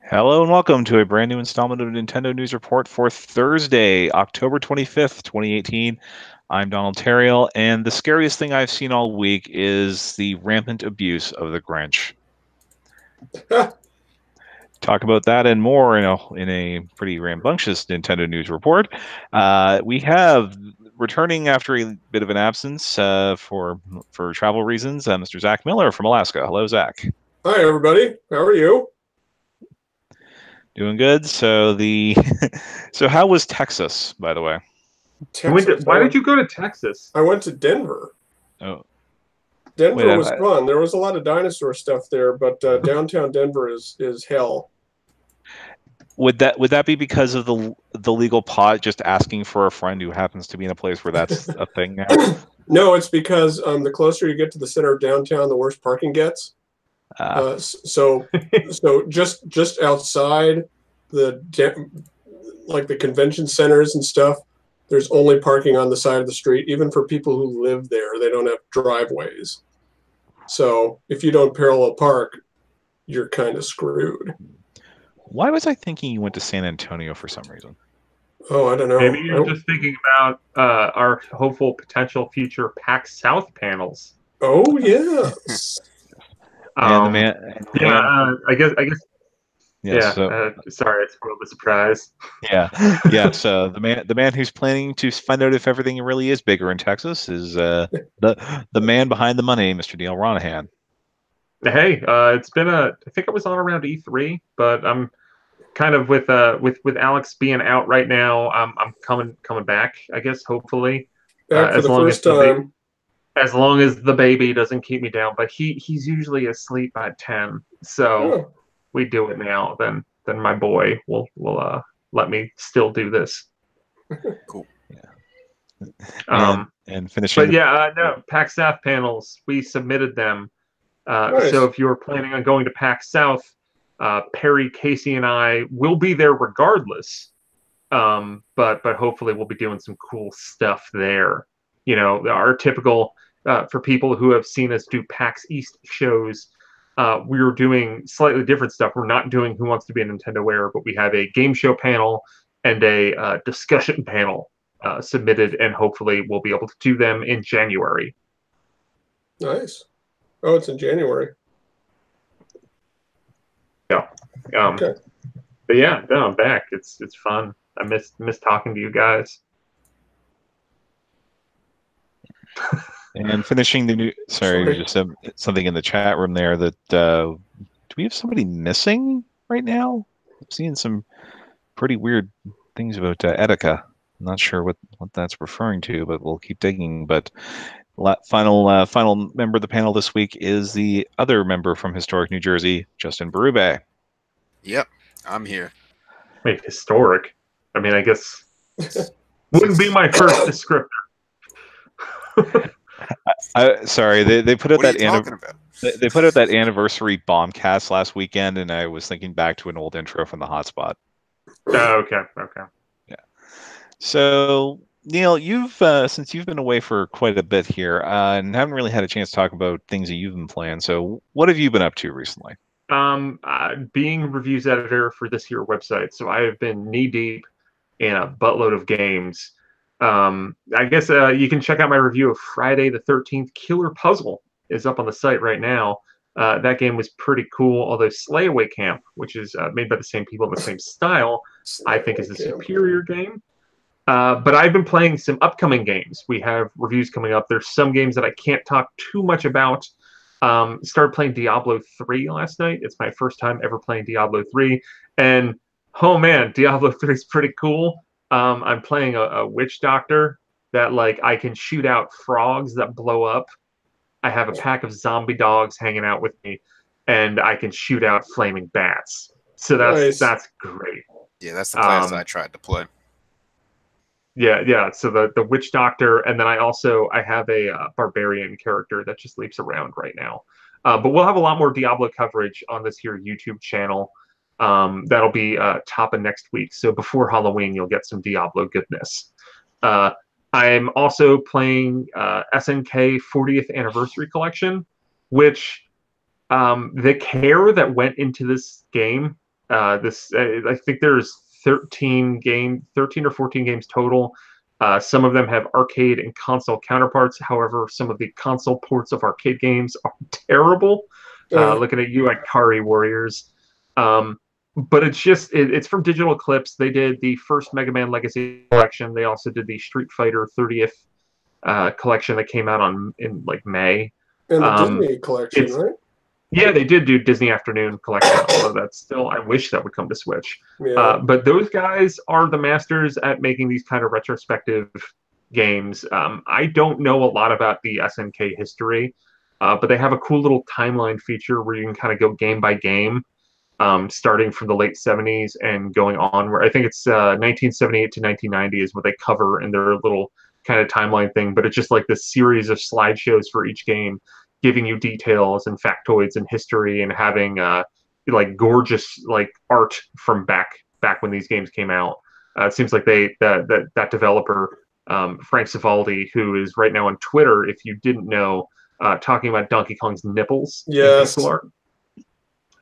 Hello and welcome to a brand new installment of Nintendo News Report for Thursday, October 25th, 2018. I'm Donald Terriel, and the scariest thing I've seen all week is the rampant abuse of the Grinch. Talk about that and more in a pretty rambunctious Nintendo News Report. We have returning after a bit of an absence for travel reasons, Mr. Zach Miller from Alaska. Hello, Zach. Hi, everybody. How are you? Doing good. So so how was Texas, by the way? Texas. Why did you go to Texas? I went to Denver. Oh, Denver wait, was fun. There was a lot of dinosaur stuff there, but downtown Denver is hell. would that be because of the legal pot just asking for a friend who happens to be in a place where that's a thing now? No, it's because the closer you get to the center of downtown, the worse parking gets. So just outside the convention centers and stuff, there's only parking on the side of the street. Even for people who live there, they don't have driveways. So if you don't parallel park, you're kind of screwed. Why was I thinking you went to San Antonio for some reason? Oh, I don't know. Maybe you're just thinking about our hopeful potential future PAX South panels. Oh, yeah. And the man. I guess. Yeah. Sorry, I spoiled the surprise. Yeah. So the man who's planning to find out if everything really is bigger in Texas is the man behind the money, Mr. Neal Ronahan. Hey, it's been I think I was on around E3, but I'm kind of with Alex being out right now. I'm coming back, I guess, hopefully. Back for the first time. As long as the baby doesn't keep me down, but he's usually asleep by 10, so we do it now. Then my boy will let me still do this. Cool. Yeah. And finishing. But no, PAX South panels. We submitted them. Nice. So if you're planning on going to PAX South, Perry, Casey, and I will be there regardless. But hopefully we'll be doing some cool stuff there. You know, our typical for people who have seen us do PAX East shows, we were doing slightly different stuff. We're not doing Who Wants to Be a Nintendo Wearer, but we have a game show panel and a discussion panel submitted, and hopefully we'll be able to do them in January. Nice. Oh, it's in January. Yeah. Okay. But yeah, no, I'm back. It's fun. I miss talking to you guys. And finishing the new. Sorry, just something in the chat room there that do we have somebody missing right now? I'm seeing some pretty weird things about Etika. I'm not sure what that's referring to, but we'll keep digging. But final member of the panel this week is the other member from historic New Jersey, Justin Berube. Yep, I'm here. Wait, historic? I mean, I guess wouldn't be my first descriptor. Sorry, they put out What are that you talking about? They put out that anniversary bombcast last weekend, and I was thinking back to an old intro from the hotspot. Oh, okay. Yeah. So, Neal, you've since you've been away for quite a bit here, and haven't really had a chance to talk about things that you've been playing. So, what have you been up to recently? Being reviews editor for this here website, so I have been knee deep in a buttload of games. I guess you can check out my review of Friday the 13th. Killer Puzzle is up on the site right now. That game was pretty cool, although Slayaway Camp, which is made by the same people in the same style, I think is a superior game. But I've been playing some upcoming games. We have reviews coming up. There's some games that I can't talk too much about. Started playing Diablo 3 last night. It's my first time ever playing Diablo 3. And, oh man, Diablo 3 is pretty cool. I'm playing a witch doctor that, like, I can shoot out frogs that blow up. I have a pack of zombie dogs hanging out with me, and I can shoot out flaming bats. So that's great. Yeah, that's the class I tried to play. Yeah. So the witch doctor, and then I have a barbarian character that just leaps around right now. But we'll have a lot more Diablo coverage on this here YouTube channel. That'll be top of next week. So before Halloween, you'll get some Diablo goodness. I'm also playing SNK 40th Anniversary Collection, which the care that went into this game I think there's 13 or 14 games total. Some of them have arcade and console counterparts. However, some of the console ports of arcade games are terrible. Looking at you, Ikari Warriors. But it's from Digital Eclipse. They did the first Mega Man Legacy collection. They also did the Street Fighter 30th collection that came out in like May. And the Disney collection, right? Yeah, they did do Disney Afternoon collection, although that's still, I wish that would come to Switch. Yeah. But those guys are the masters at making these kind of retrospective games. I don't know a lot about the SNK history, but they have a cool little timeline feature where you can kind of go game by game, starting from the late 70s and going on, where I think it's 1978 to 1990 is what they cover in their little kind of timeline thing. But it's just like this series of slideshows for each game, giving you details and factoids and history, and having like gorgeous like art from back when these games came out. It seems like that developer Frank Cifaldi, who is right now on Twitter, if you didn't know, talking about Donkey Kong's nipples. Yes.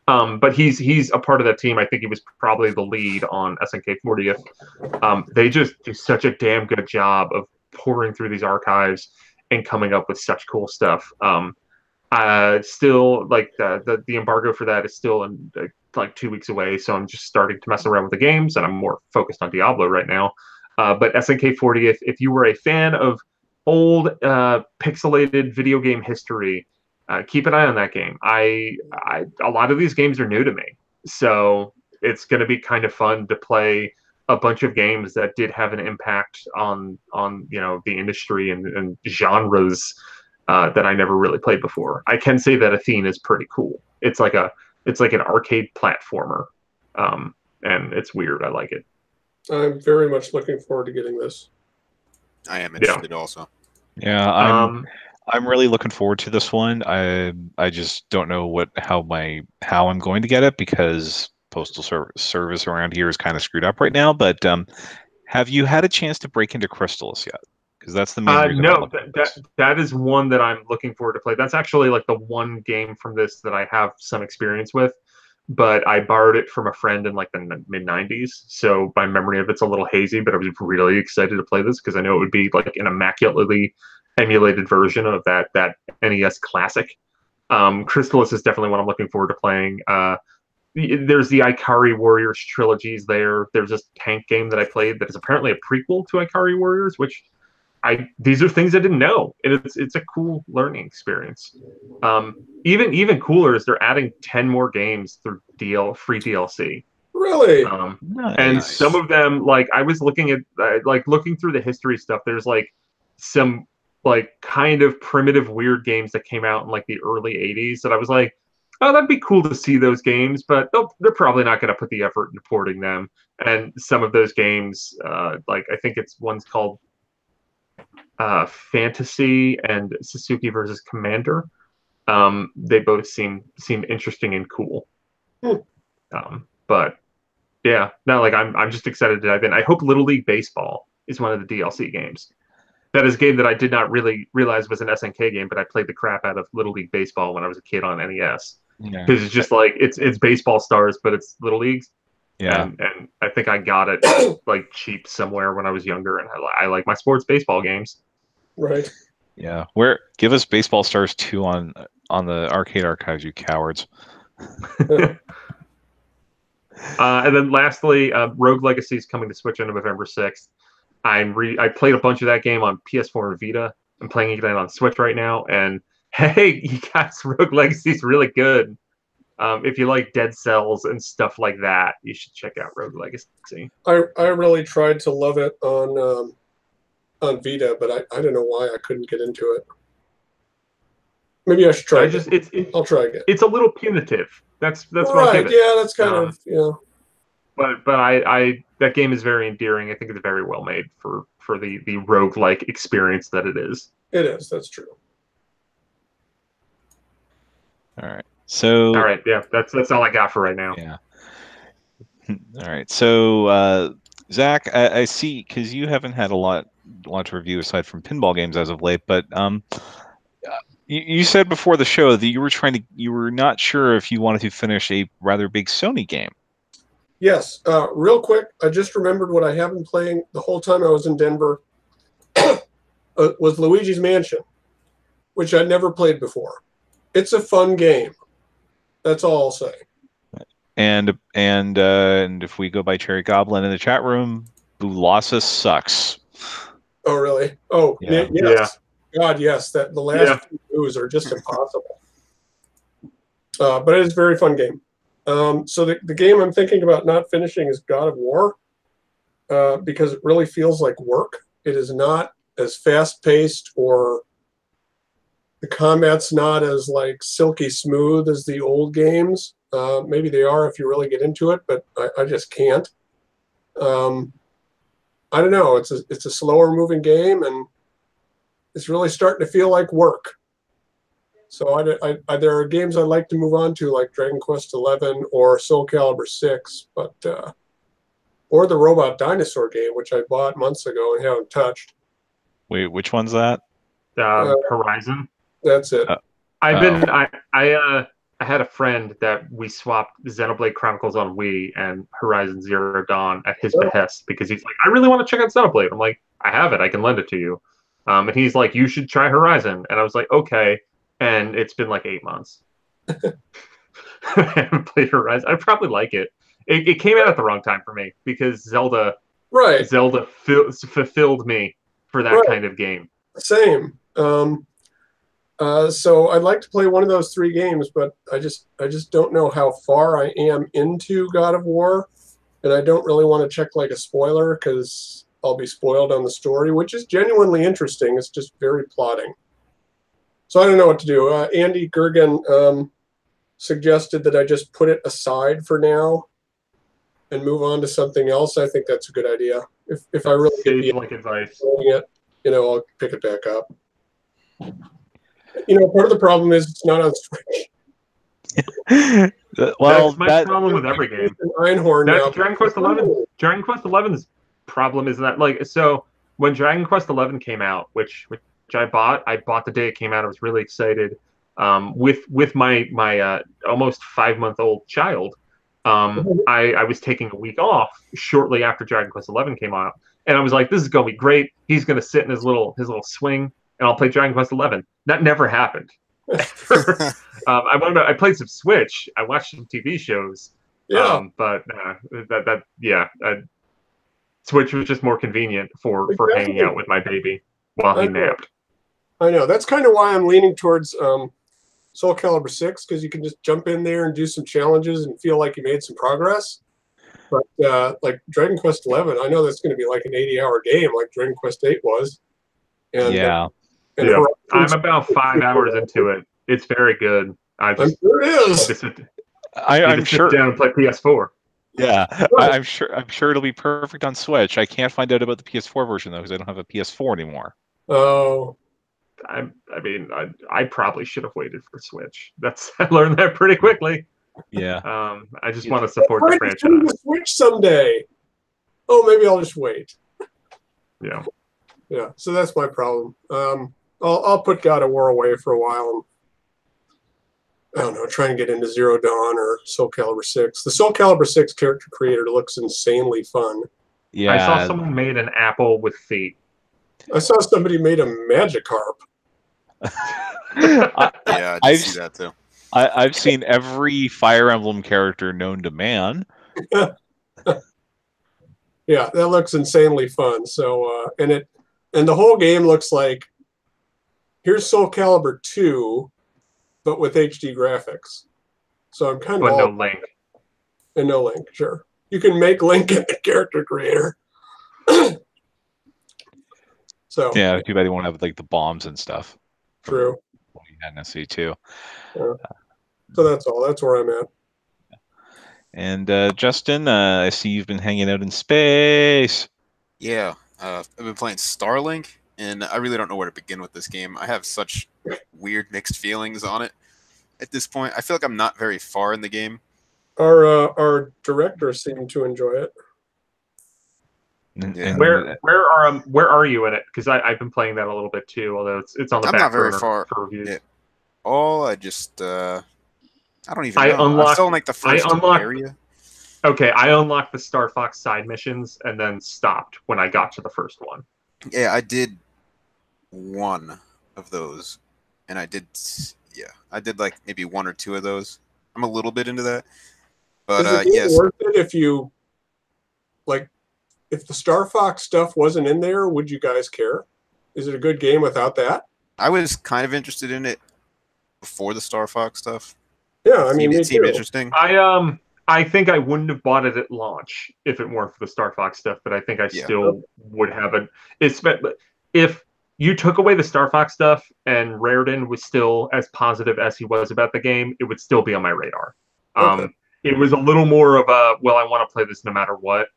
But he's a part of that team. I think he was probably the lead on SNK 40th. They just do such a damn good job of pouring through these archives and coming up with such cool stuff. Still, like the embargo for that is still in like 2 weeks away, so I'm just starting to mess around with the games, and I'm more focused on Diablo right now. But SNK 40th, if you were a fan of old pixelated video game history, keep an eye on that game. A lot of these games are new to me, so it's going to be kind of fun to play a bunch of games that did have an impact on the industry and genres that I never really played before. I can say that Athene is pretty cool. It's like an arcade platformer, and it's weird. I like it. I'm very much looking forward to getting this. I am interested also. Yeah, I'm really looking forward to this one. I just don't know how I'm going to get it, because postal service around here is kind of screwed up right now. But have you had a chance to break into Crystalis yet? Because that's the main reason. No, that is one that I'm looking forward to play. That's actually like the one game from this that I have some experience with, but I borrowed it from a friend in like the mid 90s. So my memory of it's a little hazy, but I was really excited to play this because I know it would be like an immaculately emulated version of that NES classic. Crystalis is definitely one I'm looking forward to playing. There's the Ikari Warriors trilogies there. There's this tank game that I played that is apparently a prequel to Ikari Warriors, which these are things I didn't know. And it's a cool learning experience. Even cooler is they're adding 10 more games through free DLC. Really? Nice. And some of them, like I was looking at looking through the history stuff, there's like some like kind of primitive weird games that came out in like the early 80s that I was like, oh, that'd be cool to see those games, but they're probably not going to put the effort into porting them. And some of those games, like I think one's called Fantasy and Suzuki versus Commander. They both seem interesting and cool. But yeah, no, like I'm just excited to dive in. I hope Little League Baseball is one of the DLC games. That is a game that I did not really realize was an SNK game, but I played the crap out of Little League Baseball when I was a kid on NES. Because it's just like it's baseball stars, but it's Little Leagues. Yeah, and I think I got it like cheap somewhere when I was younger, and I like my sports baseball games. Right. Yeah. Give us Baseball Stars 2 on the arcade archives, you cowards. And then lastly, Rogue Legacy is coming to Switch on November 6th. I played a bunch of that game on PS4 and Vita. I'm playing it on Switch right now, and hey, you guys, Rogue Legacy is really good. If you like Dead Cells and stuff like that, you should check out Rogue Legacy. I really tried to love it on Vita, but I don't know why I couldn't get into it. Maybe I should try. I'll try again. It's a little punitive. That's right. what I'll give it. Yeah, that's kind of But I that game is very endearing. I think it's very well made for the roguelike experience that it is. It is. That's true. All right. So. All right. Yeah. That's all I got for right now. Yeah. All right. So Zach, I see, because you haven't had a lot to review aside from pinball games as of late, but you said before the show that you were not sure if you wanted to finish a rather big Sony game. Yes. Real quick, I just remembered what I have been playing the whole time I was in Denver was Luigi's Mansion, which I'd never played before. It's a fun game. That's all I'll say. And if we go by Cherry Goblin in the chat room, Bulossus sucks. Oh, really? Oh, Yeah. yes. Yeah. God, yes. The last few moves are just impossible. But it is a very fun game. So the game I'm thinking about not finishing is God of War because it really feels like work. It is not as fast-paced, or the combat's not as like silky smooth as the old games. Maybe they are if you really get into it, but I just can't. I don't know. It's a slower moving game, and it's really starting to feel like work. So there are games I'd like to move on to, like Dragon Quest XI or Soul Calibur 6, but or the Robot Dinosaur game, which I bought months ago and haven't touched. Wait, which one's that? Horizon. That's it. I had a friend that we swapped Xenoblade Chronicles on Wii and Horizon Zero Dawn at his behest because he's like, I really want to check out Xenoblade. I'm like, I have it. I can lend it to you. And he's like, you should try Horizon. And I was like, okay. And it's been like 8 months. I haven't played Horizon. I probably like it. It came out at the wrong time for me because Zelda fulfilled me for that kind of game. Same. So I'd like to play one of those 3 games, but I just don't know how far I am into God of War, and I don't really want to check like a spoiler because I'll be spoiled on the story, which is genuinely interesting. It's just very plotting. So I don't know what to do. Andy Gergen suggested that I just put it aside for now and move on to something else. I think that's a good idea. If I really get like advice, it, I'll pick it back up. Part of the problem is it's not on Switch. Well, that's my problem with every game. Einhorn now. Dragon Quest XI's problem is that so when Dragon Quest XI came out, which I bought the day it came out. I was really excited. With my almost 5-month-old child, I was taking a week off shortly after Dragon Quest XI came out, and I was like, this is gonna be great. He's gonna sit in his little swing, and I'll play Dragon Quest XI. That never happened. I played some Switch. I watched some TV shows. Yeah. But Switch was just more convenient for hanging out with my baby while he napped. I know. That's kind of why I'm leaning towards Soul Calibur 6, because you can just jump in there and do some challenges and feel like you made some progress. But like Dragon Quest 11, I know that's going to be like an 80-hour game like Dragon Quest 8 was. And, I'm about 5 hours into it. It's very good. I'm sure it is. I'm sure. Sit down and play PS4. Yeah, I'm sure it'll be perfect on Switch. I can't find out about the PS4 version though because I don't have a PS4 anymore. Oh. I mean, I probably should have waited for Switch. I learned that pretty quickly. Yeah. I just want to support the franchise. The Switch someday. Oh, maybe I'll just wait. Yeah. Yeah. So that's my problem. I'll put God of War away for a while and I don't know, try and get into Zero Dawn or Soul Calibur 6. The Soul Calibur 6 character creator looks insanely fun. Yeah. I saw someone made an apple with feet. I saw somebody made a Magikarp. I did see that too. I've seen every Fire Emblem character known to man. Yeah, that looks insanely fun. So, and the whole game looks like here's Soul Calibur 2, but with HD graphics. So I'm kind of no Link. And no Link, sure. You can make Link in the character creator. So yeah, too bad they won't have like the bombs and stuff. True. Yeah, SC2. So that's all. That's where I'm at. And Justin, I see you've been hanging out in space. Yeah, I've been playing Starlink, and I really don't know where to begin with this game. I have such weird mixed feelings on it at this point. I feel like I'm not very far in the game. Our director seemed to enjoy it. Yeah. Where are you in it? Because I've been playing that a little bit too, although it's on the back burner. I'm not very far. For reviews. Yeah. I don't even know. I'm still in like the first area. Okay, I unlocked the Star Fox side missions and then stopped when I got to the first one. Yeah, I did one of those, and I did like maybe one or two of those. I'm a little bit into that, but Is the game yes, worth it if you like? If the Star Fox stuff wasn't in there, would you guys care? Is it a good game without that? I was kind of interested in it before the Star Fox stuff. Yeah, I mean, me It seemed too. interesting. I think I wouldn't have bought it at launch if it weren't for the Star Fox stuff, but I think I still would have it. If you took away the Star Fox stuff and Raritan was still as positive as he was about the game, it would still be on my radar. Okay. It was a little more of a, well, I want to play this no matter what,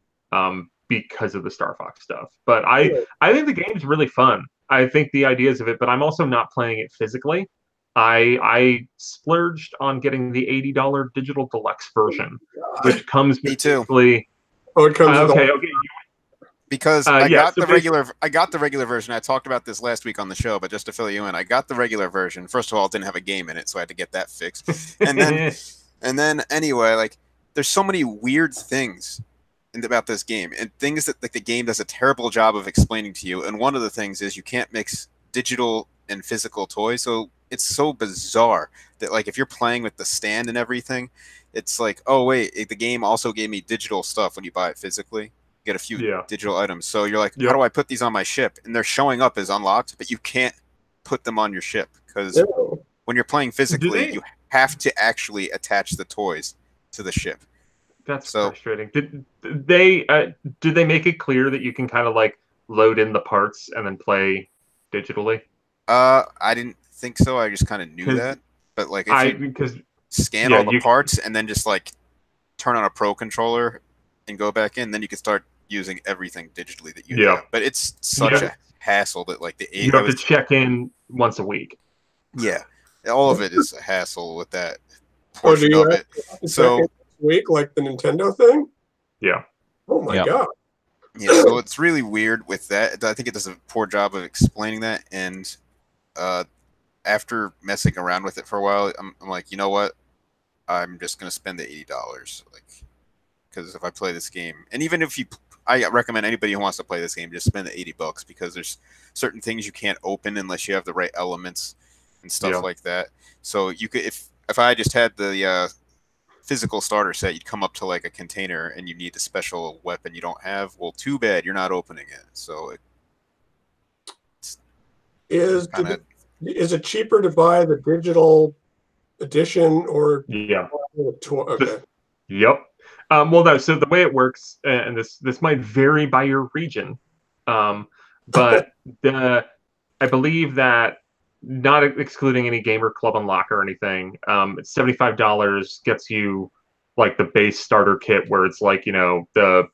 because of the Star Fox stuff. But I think the game's really fun. I think the ideas of it, but I'm also not playing it physically. I splurged on getting the $80 digital deluxe version, which comes Me too. basically. Oh, it comes with Okay. Because I got so the regular version. I talked about this last week on the show, but just to fill you in, I got the regular version. First of all, it didn't have a game in it, so I had to get that fixed. And then anyway, like there's so many weird things about this game, and things that like the game does a terrible job of explaining to you. And one of the things is you can't mix digital and physical toys. So it's so bizarre that like if you're playing with the stand and everything, it's like, oh wait, the game also gave me digital stuff when you buy it physically. Get a few digital items. So you're like, how do I put these on my ship? And they're showing up as unlocked, but you can't put them on your ship because when you're playing physically, you have to actually attach the toys to the ship. That's frustrating. Did they make it clear that you can kind of like load in the parts and then play digitally? I didn't think so. I just kind of knew that. But like if you scan all the parts and then just like turn on a Pro controller and go back in, then you can start using everything digitally that you have. But it's such a hassle that like you have to check in once a week. Yeah, all of it is a hassle with that portion of it. So week like the Nintendo thing. Yeah. Oh my god. Yeah, so it's really weird with that. I think it does a poor job of explaining that. And after messing around with it for a while, I'm like, you know what? I'm just gonna spend the $80, like, because if I play this game, and even if I recommend anybody who wants to play this game just spend the $80 because there's certain things you can't open unless you have the right elements and stuff like that. So you could, if I just had the physical starter set, you'd come up to like a container and you need a special weapon you don't have. Well, too bad you're not opening it. So is it cheaper to buy the digital edition or okay? Yep. Well, no. So the way it works, and this might vary by your region, but I believe that, not excluding any Gamer Club Unlock or anything, it's $75 gets you like the base starter kit where it's like, you know, the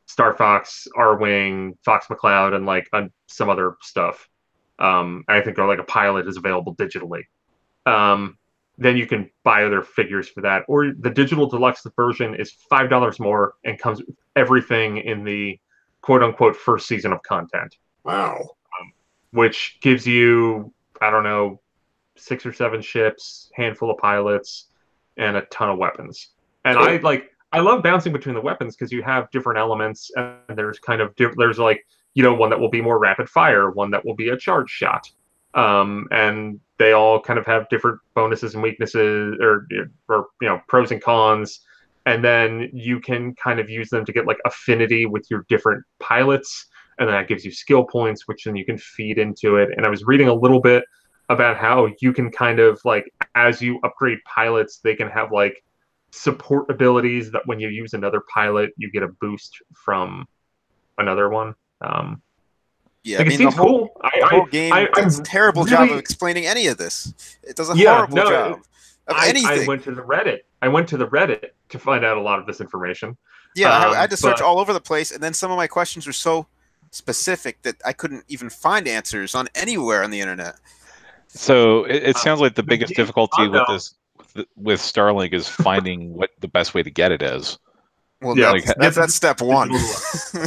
Star Fox, R-Wing, Fox McCloud, and like some other stuff. I think like a pilot is available digitally. Then you can buy other figures for that. Or the digital deluxe version is $5 more and comes with everything in the quote-unquote first season of content. Wow. Which gives you, I don't know, 6 or 7 ships, handful of pilots, and a ton of weapons. And I love bouncing between the weapons because you have different elements, and there's kind of there's like, you know, one that will be more rapid fire, one that will be a charge shot, and they all kind of have different bonuses and weaknesses, or you know, pros and cons. And then you can kind of use them to get like affinity with your different pilots, and that gives you skill points, which then you can feed into it. And I was reading a little bit about how you can kind of like, as you upgrade pilots, they can have like support abilities that when you use another pilot, you get a boost from another one. Yeah, like, I mean, it seems cool. The whole game does a terrible job of explaining any of this. It does a horrible job of anything. I went to the Reddit to find out a lot of this information. Yeah, I had to search all over the place, and then some of my questions were so specific that I couldn't even find answers on anywhere on the internet. So it sounds like the biggest difficulty with Starlink is finding what the best way to get it is. Well, that's step one. Even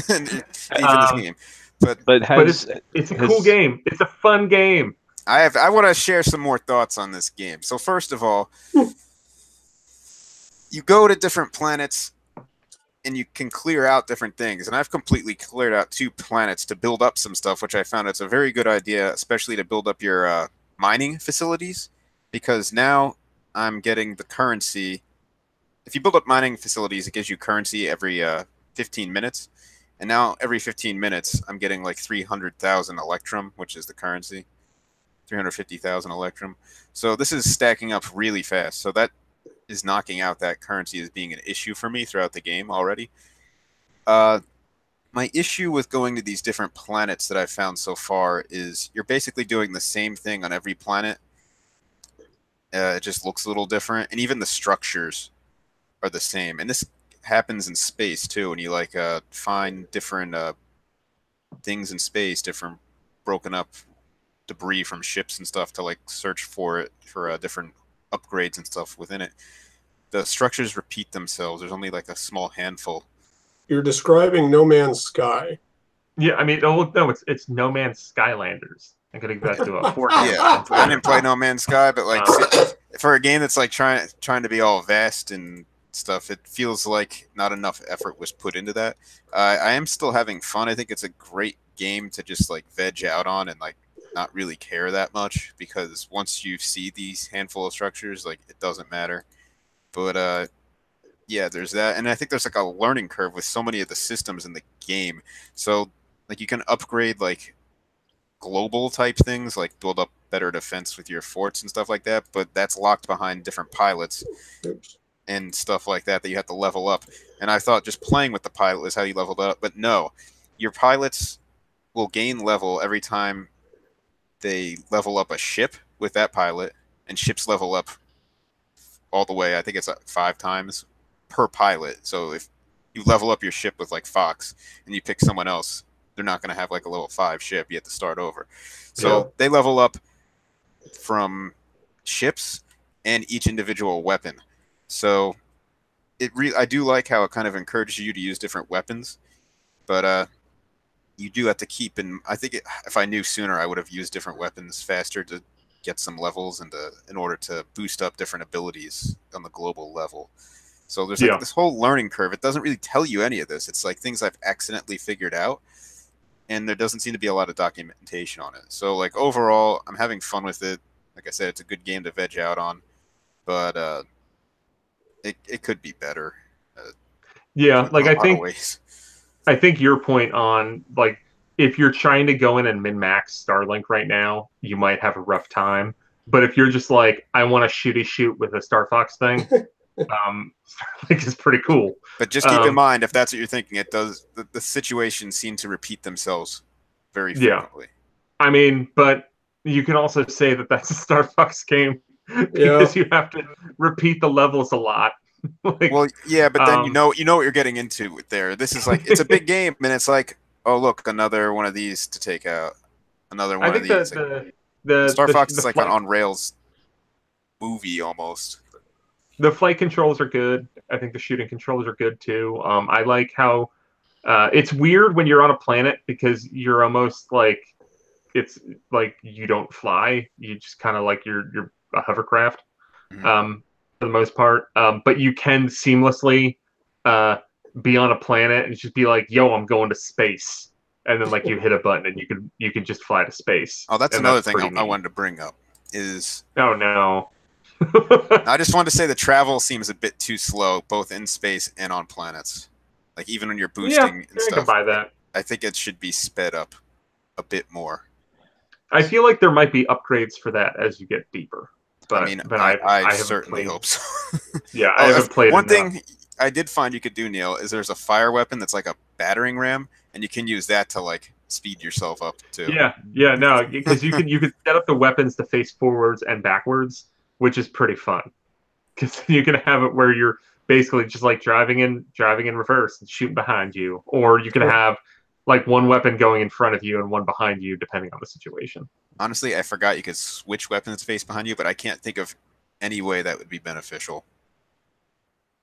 this game. But it's a cool game. It's a fun game. I want to share some more thoughts on this game. So first of all, you go to different planets and you can clear out different things. And I've completely cleared out 2 planets to build up some stuff, which I found it's a very good idea, especially to build up your mining facilities, because now I'm getting the currency. If you build up mining facilities, it gives you currency every 15 minutes. And now every 15 minutes, I'm getting like 300,000 electrum, which is the currency. 350,000 electrum. So this is stacking up really fast. So that is knocking out that currency as being an issue for me throughout the game already. My issue with going to these different planets that I've found so far is you're basically doing the same thing on every planet. It just looks a little different. And even the structures are the same. And this happens in space too. When you like find different things in space, different broken up debris from ships and stuff to like search for it for different upgrades and stuff within it. The structures repeat themselves. There's only like a small handful. You're describing No Man's Sky. Yeah, I mean, no, it's No Man's Skylanders. I'm gonna get that to a 4. Yeah, I didn't play No Man's Sky, but like for a game that's like trying to be all vast and stuff, it feels like not enough effort was put into that. I am still having fun. I think it's a great game to just like veg out on and like not really care that much, because once you see these handful of structures, like it doesn't matter. But yeah, there's that, and I think there's like a learning curve with so many of the systems in the game. So like you can upgrade like global type things, like build up better defense with your forts and stuff like that, but that's locked behind different pilots and stuff like that you have to level up. And I thought just playing with the pilot is how you leveled up, but no, your pilots will gain level every time they level up a ship with that pilot, and ships level up all the way. I think it's 5 times per pilot. So if you level up your ship with like Fox and you pick someone else, they're not going to have like a level 5 ship. You have to start over. So they level up from ships and each individual weapon. So I do like how it kind of encourages you to use different weapons, but you do have to keep in. I think if I knew sooner, I would have used different weapons faster to get some levels and in order to boost up different abilities on the global level. So there's like this whole learning curve. It doesn't really tell you any of this. It's like things I've accidentally figured out, and there doesn't seem to be a lot of documentation on it. So like overall, I'm having fun with it. Like I said, it's a good game to veg out on, but it could be better. Yeah, like I think your point on like if you're trying to go in and min-max Starlink right now, you might have a rough time. But if you're just like, I want to shoot with a Star Fox thing, Starlink is pretty cool. But just keep in mind, if that's what you're thinking, it does. The situations seem to repeat themselves very frequently. I mean, but you can also say that that's a Star Fox game because you have to repeat the levels a lot. Like, well, yeah, but then you know what you're getting into there. This is like it's a big game, and it's like, oh look, another one of these to take out, another one of these. The Star Fox is like an on rails movie almost. The flight controls are good. I think the shooting controls are good too. I like how it's weird when you're on a planet because you're almost like it's like you don't fly. You just kind of like you're a hovercraft. For the most part, but you can seamlessly be on a planet and just be like, "Yo, I'm going to space," and then like you hit a button and you can just fly to space. Oh, that's another thing I wanted to bring up is. Oh no. I just wanted to say the travel seems a bit too slow, both in space and on planets. Like even when you're boosting and stuff. I can buy that. I think it should be sped up a bit more. I feel like there might be upgrades for that as you get deeper. But, I mean, I certainly hope so. Yeah, I haven't played one thing I did find you could do, Neal, is there's a fire weapon that's like a battering ram, and you can use that to like speed yourself up too. Yeah, no, because you can set up the weapons to face forwards and backwards, which is pretty fun. Because you can have it where you're basically just like driving in reverse and shooting behind you, or you can have like one weapon going in front of you and one behind you, depending on the situation. Honestly, I forgot you could switch weapons to face behind you, but I can't think of any way that would be beneficial.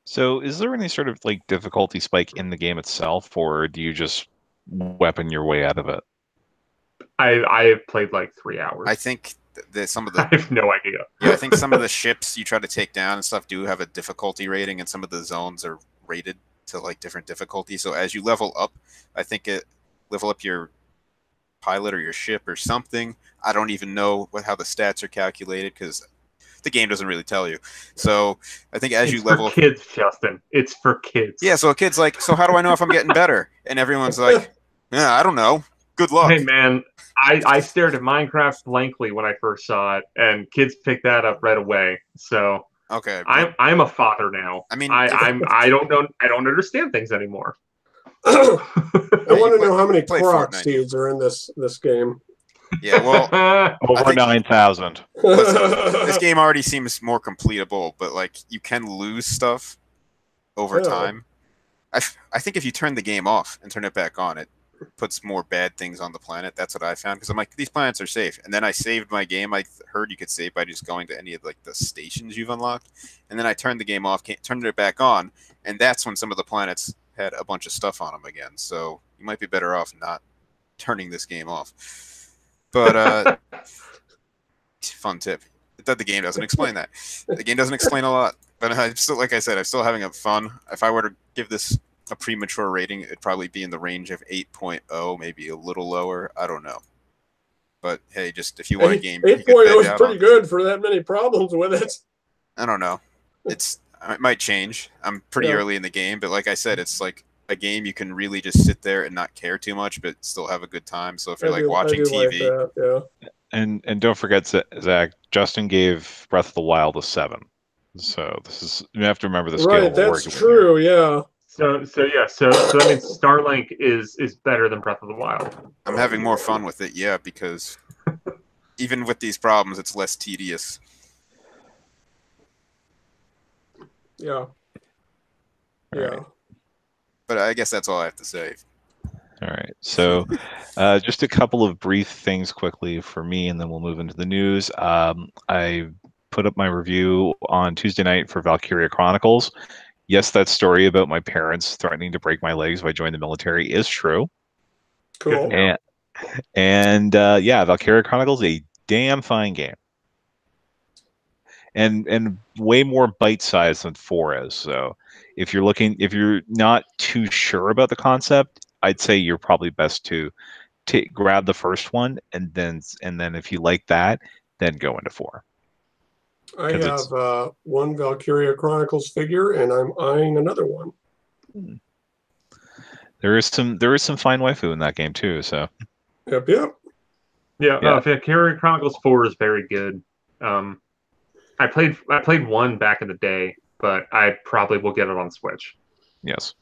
So is there any sort of like difficulty spike in the game itself, or do you just weapon your way out of it? I have played like 3 hours. I think that some of the... I have no idea. Yeah, I think some of the ships you try to take down and stuff do have a difficulty rating, and some of the zones are rated to like different difficulties. So as you level up, I think it level up your pilot or your ship or something. I don't even know how the stats are calculated because the game doesn't really tell you. So I think as you level up, kids, Justin, it's for kids. Yeah, so a kid's like, so how do I know if I'm getting better? And everyone's like, yeah, I don't know. Good luck. Hey man, I stared at Minecraft blankly when I first saw it, and kids picked that up right away. So okay, I'm a father now. I mean, I don't know. I don't understand things anymore. I want to know how many Korok seeds are in this game. Yeah, well, over 9,000. This game already seems more completable, but like you can lose stuff over time. I think if you turn the game off and turn it back on, it puts more bad things on the planet. That's what I found because I'm like, these planets are safe. And then I saved my game. I heard you could save by just going to any of like the stations you've unlocked. And then I turned the game off, turned it back on, and that's when some of the planets had a bunch of stuff on them again. So you might be better off not turning this game off. But fun tip. That the game doesn't explain that. The game doesn't explain a lot. But I'm still, like I said, I'm still having fun. If I were to give this a premature rating, it'd probably be in the range of 8.0, maybe a little lower. I don't know. But hey, just if you want a game, 8.0 is pretty good for that many problems with it. I don't know. It might change. I'm pretty early in the game, but like I said, it's like a game you can really just sit there and not care too much, but still have a good time. So if you're like watching TV, like and don't forget, Zach, Justin gave Breath of the Wild a 7. So this is, you have to remember the scale. Right, that's true. Yeah. So that means Starlink is better than Breath of the Wild. I'm having more fun with it, yeah, because even with these problems, it's less tedious. Yeah. Yeah. Right. But I guess that's all I have to say. All right. So just a couple of brief things quickly for me, and then we'll move into the news. I put up my review on Tuesday night for Valkyria Chronicles. Yes, that story about my parents threatening to break my legs if I joined the military is true. Cool. And yeah, Valkyria Chronicles is a damn fine game. And way more bite-sized than 4 is. So if you're not too sure about the concept, I'd say you're probably best to grab the first one, and then if you like that, then go into 4. I have one Valkyria Chronicles figure, and I'm eyeing another one. There is some fine waifu in that game too. So. Yep. Yeah. Valkyria Chronicles 4 is very good. I played 1 back in the day, but I probably will get it on Switch. Yes.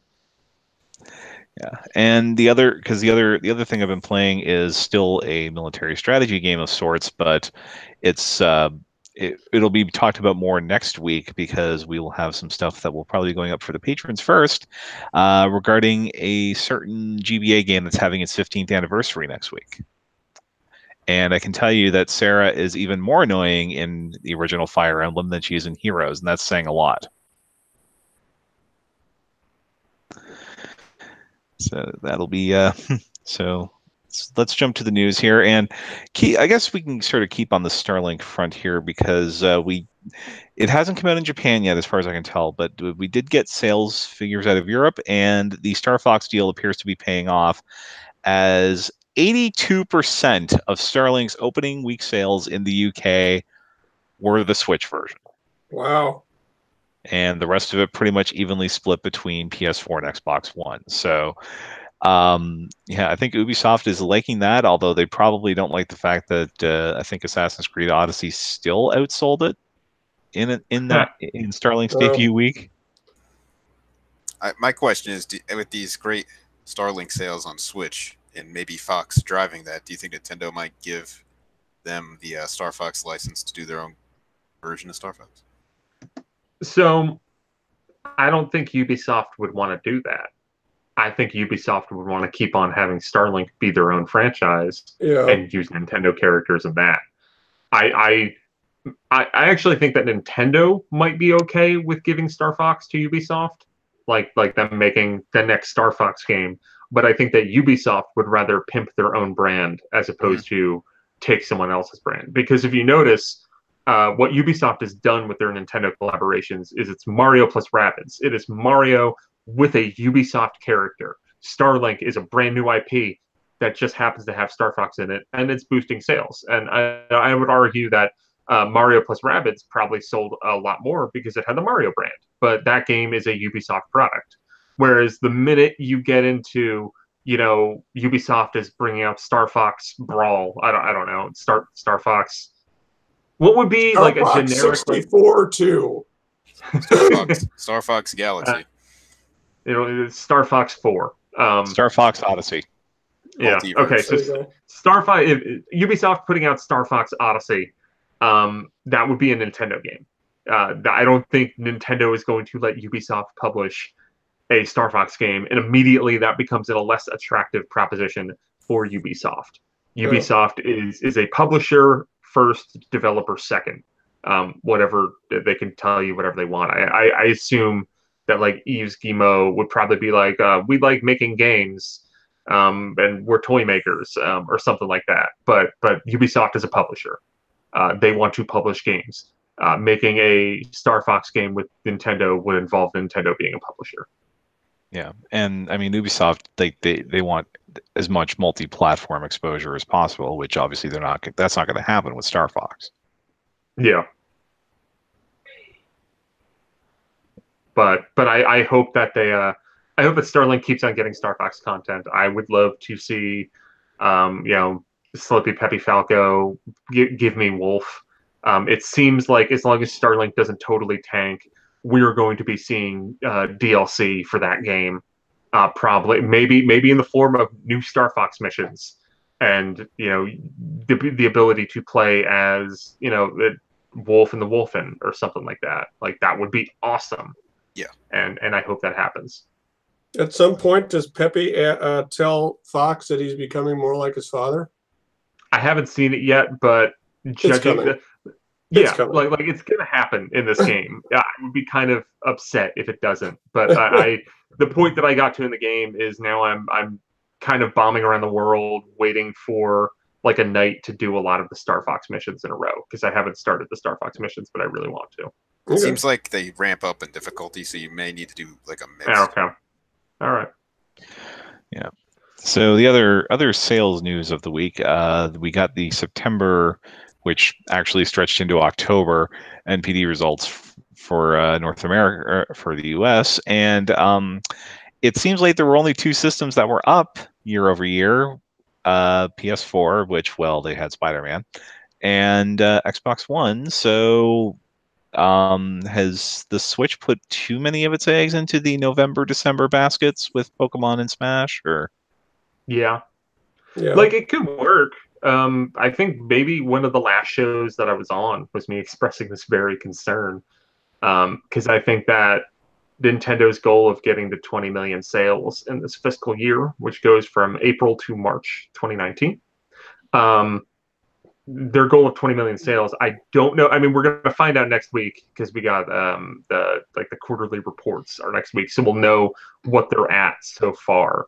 Yeah, and the other thing I've been playing is still a military strategy game of sorts, but it's it'll be talked about more next week because we will have some stuff that will probably be going up for the patrons first regarding a certain GBA game that's having its 15th anniversary next week. And I can tell you that Sarah is even more annoying in the original Fire Emblem than she is in Heroes, and that's saying a lot. So that'll be so let's jump to the news here, and I guess we can sort of keep on the Starlink front here because it hasn't come out in Japan yet as far as I can tell, but we did get sales figures out of Europe, and the Star Fox deal appears to be paying off as 82% of Starlink's opening week sales in the UK were the Switch version. Wow. And the rest of it pretty much evenly split between PS4 and Xbox One. So, yeah, I think Ubisoft is liking that, although they probably don't like the fact that I think Assassin's Creed Odyssey still outsold it in Starlink's debut week. My question is, with these great Starlink sales on Switch and maybe Fox driving that, do you think Nintendo might give them the Star Fox license to do their own version of Star Fox? So, I don't think Ubisoft would want to do that. I think Ubisoft would want to keep on having Starlink be their own franchise and use Nintendo characters in that. I actually think that Nintendo might be okay with giving Star Fox to Ubisoft, like them making the next Star Fox game. But I think that Ubisoft would rather pimp their own brand as opposed to take someone else's brand. Because if you notice, what Ubisoft has done with their Nintendo collaborations is it's Mario plus Rabbids. It is Mario with a Ubisoft character. Starlink is a brand new IP that just happens to have Star Fox in it, and it's boosting sales. And I would argue that Mario plus Rabbids probably sold a lot more because it had the Mario brand. But that game is a Ubisoft product. Whereas the minute you get into, Ubisoft is bringing out Star Fox Brawl. I don't know. Star Fox. What would be Star like Fox a generic 64 2. Star Fox Galaxy. It's Star Fox 4. Star Fox Odyssey. Yeah. Multiverse. Okay. So Star Fox, Ubisoft putting out Star Fox Odyssey, that would be a Nintendo game. I don't think Nintendo is going to let Ubisoft publish a Star Fox game, and immediately that becomes a less attractive proposition for Ubisoft. Ubisoft is a publisher first, developer second. Whatever they can tell you, whatever they want. I assume that like Yves Guillemot would probably be like, we like making games, and we're toy makers, or something like that. But Ubisoft is a publisher. They want to publish games. Making a Star Fox game with Nintendo would involve Nintendo being a publisher. Yeah, and I mean Ubisoft, they want as much multi-platform exposure as possible, which obviously that's not going to happen with Star Fox. Yeah. But I hope that I hope that Starlink keeps on getting Star Fox content. I would love to see, Slippy Peppy Falco give me Wolf. It seems like as long as Starlink doesn't totally tank, we're going to be seeing DLC for that game. Probably, maybe in the form of new Star Fox missions, and the ability to play as the Wolf and the Wolfen or something like that. Like that would be awesome. Yeah, and I hope that happens. At some point, does Peppy tell Fox that he's becoming more like his father? I haven't seen it yet, but judging like it's gonna happen in this game. I would be kind of upset if it doesn't. But the point that I got to in the game is now I'm kind of bombing around the world, waiting for like a night to do a lot of the Star Fox missions in a row because I haven't started the Star Fox missions, but I really want to. It seems like they ramp up in difficulty, so you may need to do like a mix. Okay. All right. Yeah. So the other sales news of the week, we got the September, which actually stretched into October, NPD results for North America, for the US, and it seems like there were only two systems that were up year over year, PS4, which, well, they had Spider-Man, and Xbox One. So has the Switch put too many of its eggs into the November-December baskets with Pokemon and Smash, or? Yeah. Like it could work. I think maybe one of the last shows that I was on was me expressing this very concern, because I think that Nintendo's goal of getting to 20 million sales in this fiscal year, which goes from April to March 2019, their goal of 20 million sales, I don't know. I mean, we're going to find out next week because we got the quarterly reports are next week, so we'll know what they're at so far.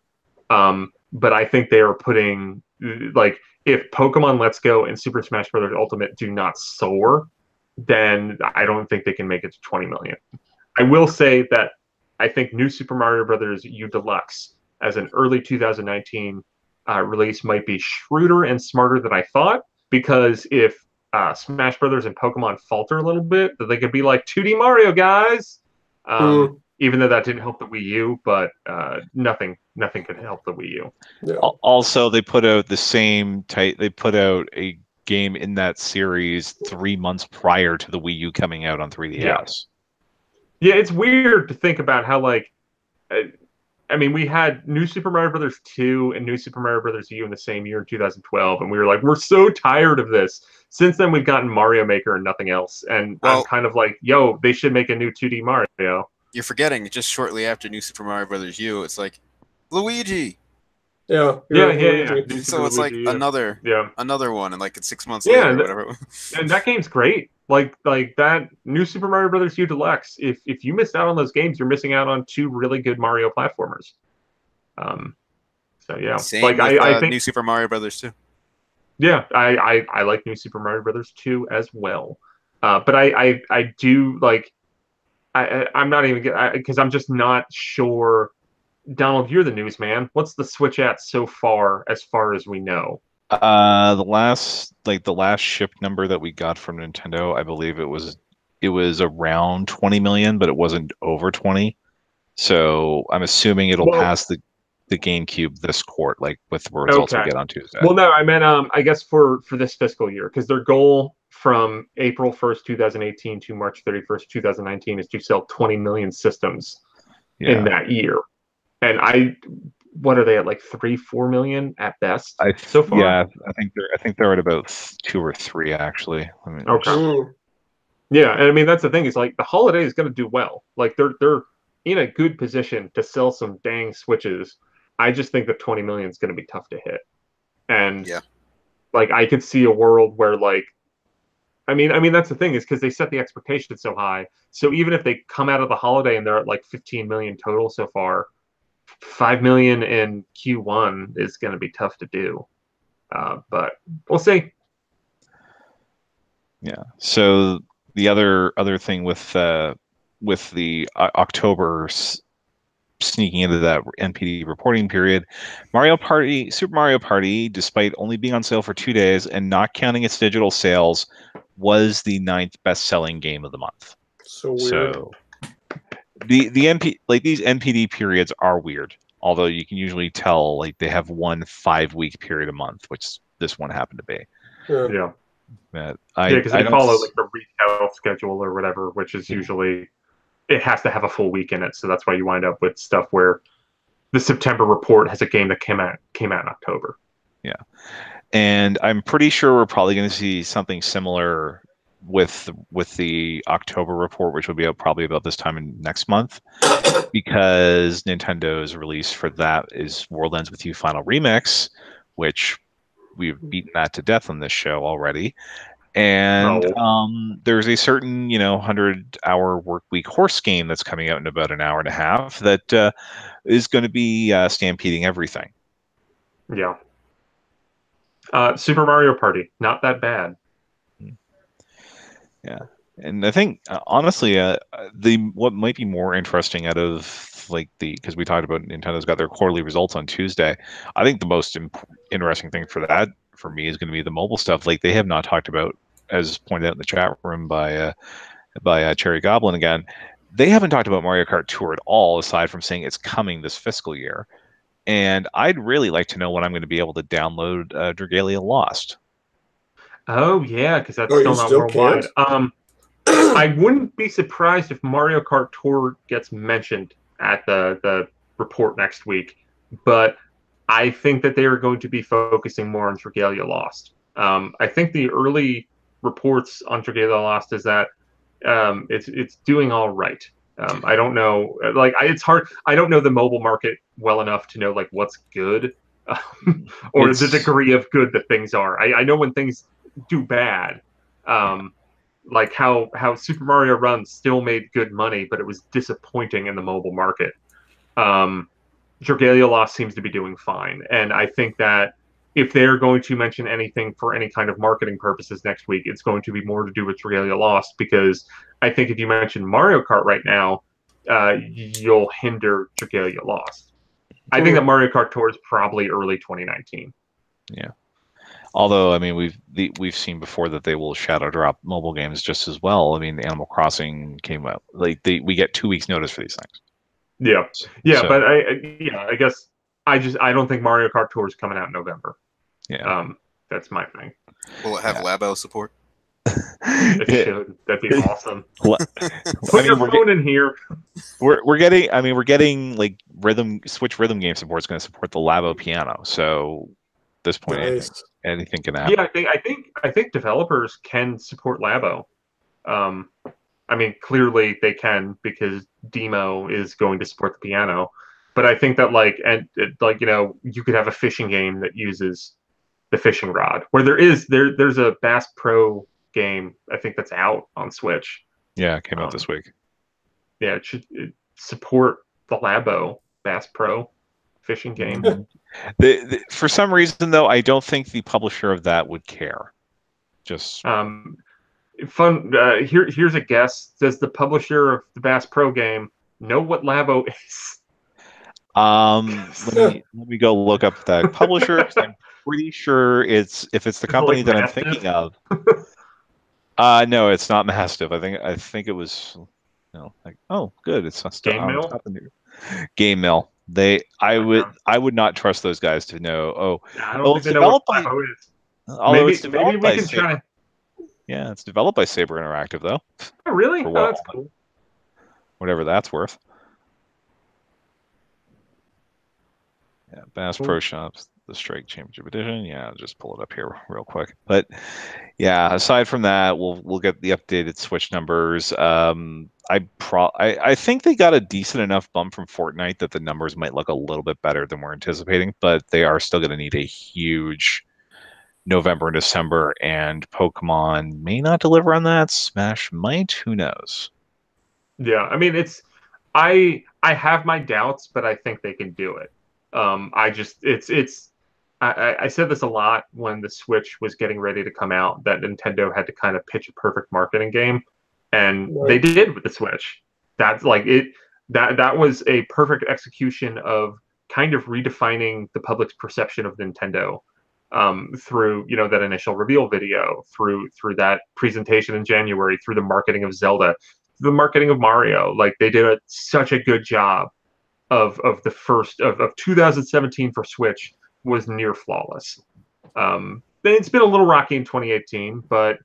But I think they are putting, like, if Pokemon Let's Go and Super Smash Bros. Ultimate do not soar, then I don't think they can make it to 20 million. I will say that I think New Super Mario Bros. U Deluxe as an early 2019 release might be shrewder and smarter than I thought, because if Smash Brothers and Pokemon falter a little bit, that they could be like 2D Mario, guys. Even though that didn't help the Wii U, but nothing could help the Wii U. Yeah. Also, they put out the same type. They put out a game in that series 3 months prior to the Wii U coming out on 3DS. Yeah, it's weird to think about how, like, I mean, we had New Super Mario Bros. 2 and New Super Mario Bros. U in the same year in 2012, and we were like, we're so tired of this. Since then, we've gotten Mario Maker and nothing else, and I'm kind of like, yo, they should make a new 2D Mario. You're forgetting, just shortly after New Super Mario Bros. U, it's like, Luigi! Yeah. So it's like another one, and like it's 6 months later or whatever. And that game's great. Like that New Super Mario Bros. U Deluxe. If you missed out on those games, you're missing out on two really good Mario platformers. So yeah, Same like with, I think New Super Mario Bros. 2. Yeah, I like New Super Mario Bros. 2 as well. But I do like. I'm not even because I'm just not sure. Donald, you're the newsman. What's the Switch at so far as we know? The last shipped number that we got from Nintendo, I believe it was around 20 million, but it wasn't over 20. So I'm assuming it'll pass the GameCube this quarter, like with the results we get on Tuesday. Well, no, I meant I guess for this fiscal year, because their goal from April 1st, 2018 to March 31st, 2019 is to sell 20 million systems in that year. And what are they at, like 3-4 million at best so far? Yeah, I think they're at about 2 or 3 actually. Yeah, and I mean that's the thing, is like the holiday is going to do well. Like they're in a good position to sell some dang Switches. I just think that 20 million is going to be tough to hit. And like I could see a world where like I mean that's the thing, is because they set the expectation so high. So even if they come out of the holiday and they're at like 15 million total so far, 5 million in Q1 is going to be tough to do. But we'll see. Yeah. So the other thing with the October sneaking into that NPD reporting period, Super Mario Party, despite only being on sale for 2 days and not counting its digital sales, was the 9th best-selling game of the month. So weird. So these NPD periods are weird. Although you can usually tell, like, they have one 5-week period a month, which this one happened to be. Yeah. Because they follow like the retail schedule or whatever, which is usually it has to have a full week in it. So that's why you wind up with stuff where the September report has a game that came out in October. Yeah, and I'm pretty sure we're probably going to see something similar with the October report, which will be out probably about this time in next month, because Nintendo's release for that is World Ends With You Final Remix, which we've beaten that to death on this show already. And there's a certain 100-hour work week horse game that's coming out in about an hour and a half that is going to be stampeding everything. Yeah. Super Mario Party, not that bad. Yeah, and I think honestly, what might be more interesting out of because we talked about Nintendo's got their quarterly results on Tuesday. I think the most interesting thing for me is going to be the mobile stuff. Like, they have not talked about, as pointed out in the chat room by Cherry Goblin again. They haven't talked about Mario Kart Tour at all, aside from saying it's coming this fiscal year. And I'd really like to know when I'm going to be able to download Dragalia Lost. Oh yeah, because that's still not worldwide. I wouldn't be surprised if Mario Kart Tour gets mentioned at the report next week, but I think that they are going to be focusing more on Dragalia Lost. I think the early reports on Dragalia Lost is that it's doing all right. I don't know, it's hard. I don't know the mobile market well enough to know like what's good, or the degree of good that things are. I know when things do bad, like how Super Mario Run still made good money, but it was disappointing in the mobile market. Dragalia Lost seems to be doing fine, and I think that if they're going to mention anything for any kind of marketing purposes next week, it's going to be more to do with Dragalia Lost, because I think if you mention Mario Kart right now, you'll hinder Dragalia Lost. I think that Mario Kart Tour is probably early 2019. Yeah. Although, I mean, we've seen before that they will shadow drop mobile games just as well. I mean, Animal Crossing came out. We get 2 weeks notice for these things. Yeah. Yeah, so, but I guess I don't think Mario Kart Tour is coming out in November. Yeah. That's my thing. Will it have Labo support? It should. That'd be awesome. Put your phone in here. We're getting like Switch rhythm game support is going to support the Labo piano. So at this point, anything can happen. Yeah, I think developers can support Labo. I mean, clearly they can, because Demo is going to support the piano. But I think that you could have a fishing game that uses the fishing rod, where there's a Bass Pro game, I think, that's out on Switch. Yeah, it came out this week. Yeah, it should support the Labo Bass Pro fishing game. For some reason, though, I don't think the publisher of that would care. Just Fun. Here's a guess. Does the publisher of the Bass Pro game know what Labo is? Let me go look up that publisher. 'Cause I'm pretty sure if it's the company like that I'm Mastiff? thinking of. No, it's not Mastiff. I think it was, oh, good. It's not Game Mill? top of the Game Mill. I would not trust those guys to know. I don't think they know what Labo is. Although it's Maybe developed we by can try. Yeah, it's developed by Saber Interactive though. Oh, really? For Oh, that's cool. Whatever that's worth. Yeah, Bass Pro Shops, the Strike Championship Edition. Yeah, I'll just pull it up here real quick. But yeah, aside from that, we'll get the updated Switch numbers. I think they got a decent enough bump from Fortnite that the numbers might look a little bit better than we're anticipating, but they are still going to need a huge November and December, and Pokemon may not deliver on that. Smash might. Who knows? Yeah, I mean, I have my doubts, but I think they can do it. I said this a lot when the Switch was getting ready to come out, that Nintendo had to kind of pitch a perfect marketing game, and they did with the Switch. That's like it. That was a perfect execution of kind of redefining the public's perception of Nintendo, through that initial reveal video, through that presentation in January, through the marketing of Zelda, the marketing of Mario. Like, they did such a good job of the first of 2017 for Switch was near flawless. It's been a little rocky in 2018, but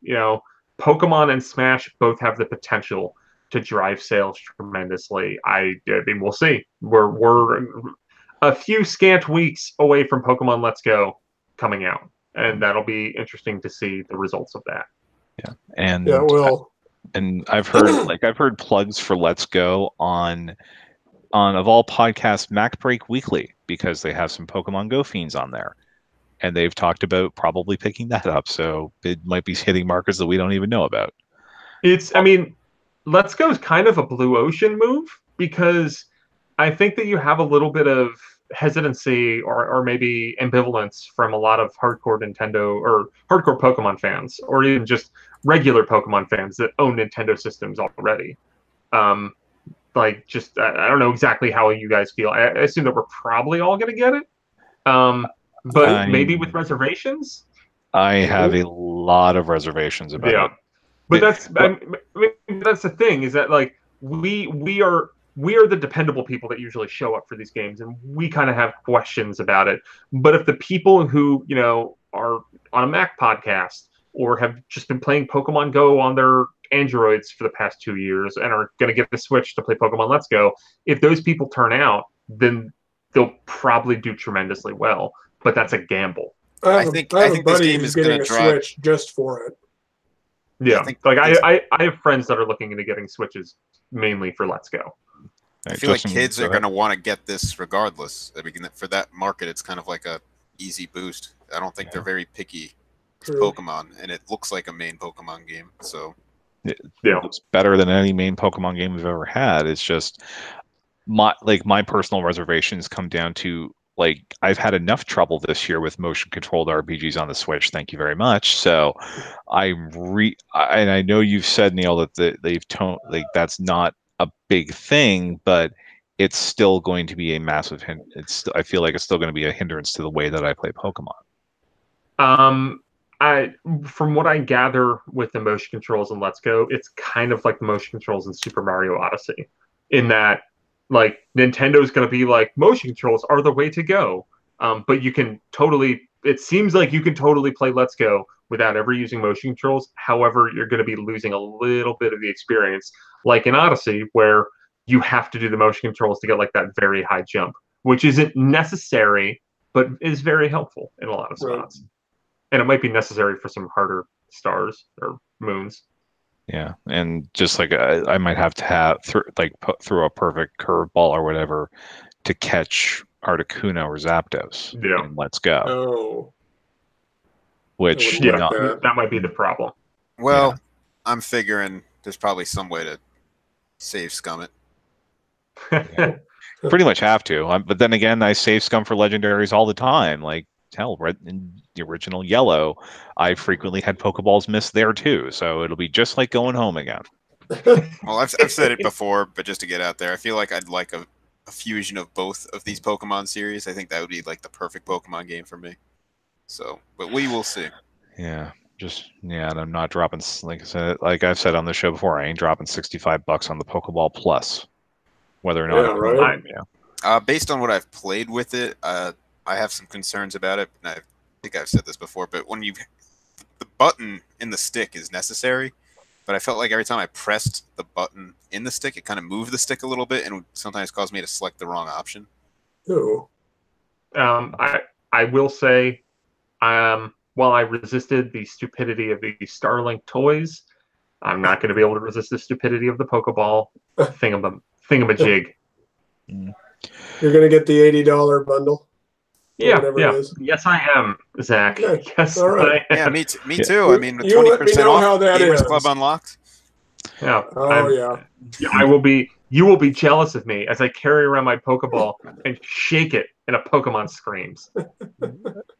Pokemon and Smash both have the potential to drive sales tremendously. I mean, we'll see. We're a few scant weeks away from Pokemon Let's Go coming out, and that'll be interesting to see the results of that. Yeah, and yeah, well, and I've heard plugs for Let's Go on of all podcasts, Mac Break Weekly, because they have some Pokemon Go fiends on there, and they've talked about probably picking that up. So it might be hitting markers that we don't even know about. I mean, Let's Go is kind of a blue ocean move, because I think that you have a little bit of hesitancy or maybe ambivalence from a lot of hardcore Nintendo or hardcore Pokemon fans, or even just regular Pokemon fans that own Nintendo systems already. I don't know exactly how you guys feel. I assume that we're probably all going to get it, but maybe with reservations. I have a lot of reservations about it. But that's the thing, is that like we are the dependable people that usually show up for these games, and we kind of have questions about it. But if the people who are on a Mac podcast or have just been playing Pokemon Go on their Androids for the past 2 years and are going to get the Switch to play Pokemon Let's Go, if those people turn out, then they'll probably do tremendously well. But that's a gamble. I think this game is getting a Switch just for it. Yeah, I have friends that are looking into getting Switches mainly for Let's Go. I feel like kids are going to want to get this regardless. I mean, for that market, it's kind of like a easy boost. I don't think they're very picky with Pokemon, and it looks like a main Pokemon game. So it looks better than any main Pokemon game we've ever had. It's just my personal reservations come down to, like, I've had enough trouble this year with motion controlled RPGs on the Switch. Thank you very much. So and I know you've said, Neal, that that's not a big thing, but it's still going to be a massive I feel like it's still going to be a hindrance to the way that I play Pokemon. From what I gather with the motion controls in Let's Go, it's kind of like the motion controls in Super Mario Odyssey, in that, like, Nintendo's going to be like, motion controls are the way to go. But it seems like you can totally play Let's Go without ever using motion controls. However, you're going to be losing a little bit of the experience, like in Odyssey, where you have to do the motion controls to get like that very high jump, which isn't necessary, but is very helpful in a lot of spots. Right. And it might be necessary for some harder stars or moons. Yeah, and just like I might have to put through a perfect curveball or whatever to catch Articuno or Zapdos. Yeah, Let's Go. Oh, which that might be the problem. Well, I'm figuring there's probably some way to save scum it. Pretty much have to. But then again, I save scum for legendaries all the time. Like, hell, red in the original Yellow, I frequently had Pokeballs missed there too. So it'll be just like going home again. Well, I've said it before, but just to get out there, I feel like I'd like a fusion of both of these Pokemon series. I think that would be like the perfect Pokemon game for me. So, but we will see. Yeah. And I'm not dropping, like I said, like I've said on the show before, I ain't dropping $65 on the Pokeball Plus, whether or not. Yeah, right. Based on what I've played with it, I have some concerns about it. And I think I've said this before, but when the button in the stick is necessary, but I felt like every time I pressed the button in the stick, it kind of moved the stick a little bit, and would sometimes caused me to select the wrong option. Ooh. I will say, while I resisted the stupidity of the Starlink toys, I'm not going to be able to resist the stupidity of the Pokeball thingamajig. You're going to get the $80 bundle? Yeah. Yes, I am, Zach. Okay. Yes, all right. I am. Yeah, me too. I mean, with You let me 20% know off, how that Gamers is. Club unlocked. Yeah. Oh, You will be jealous of me as I carry around my Pokeball and shake it and a Pokemon screams.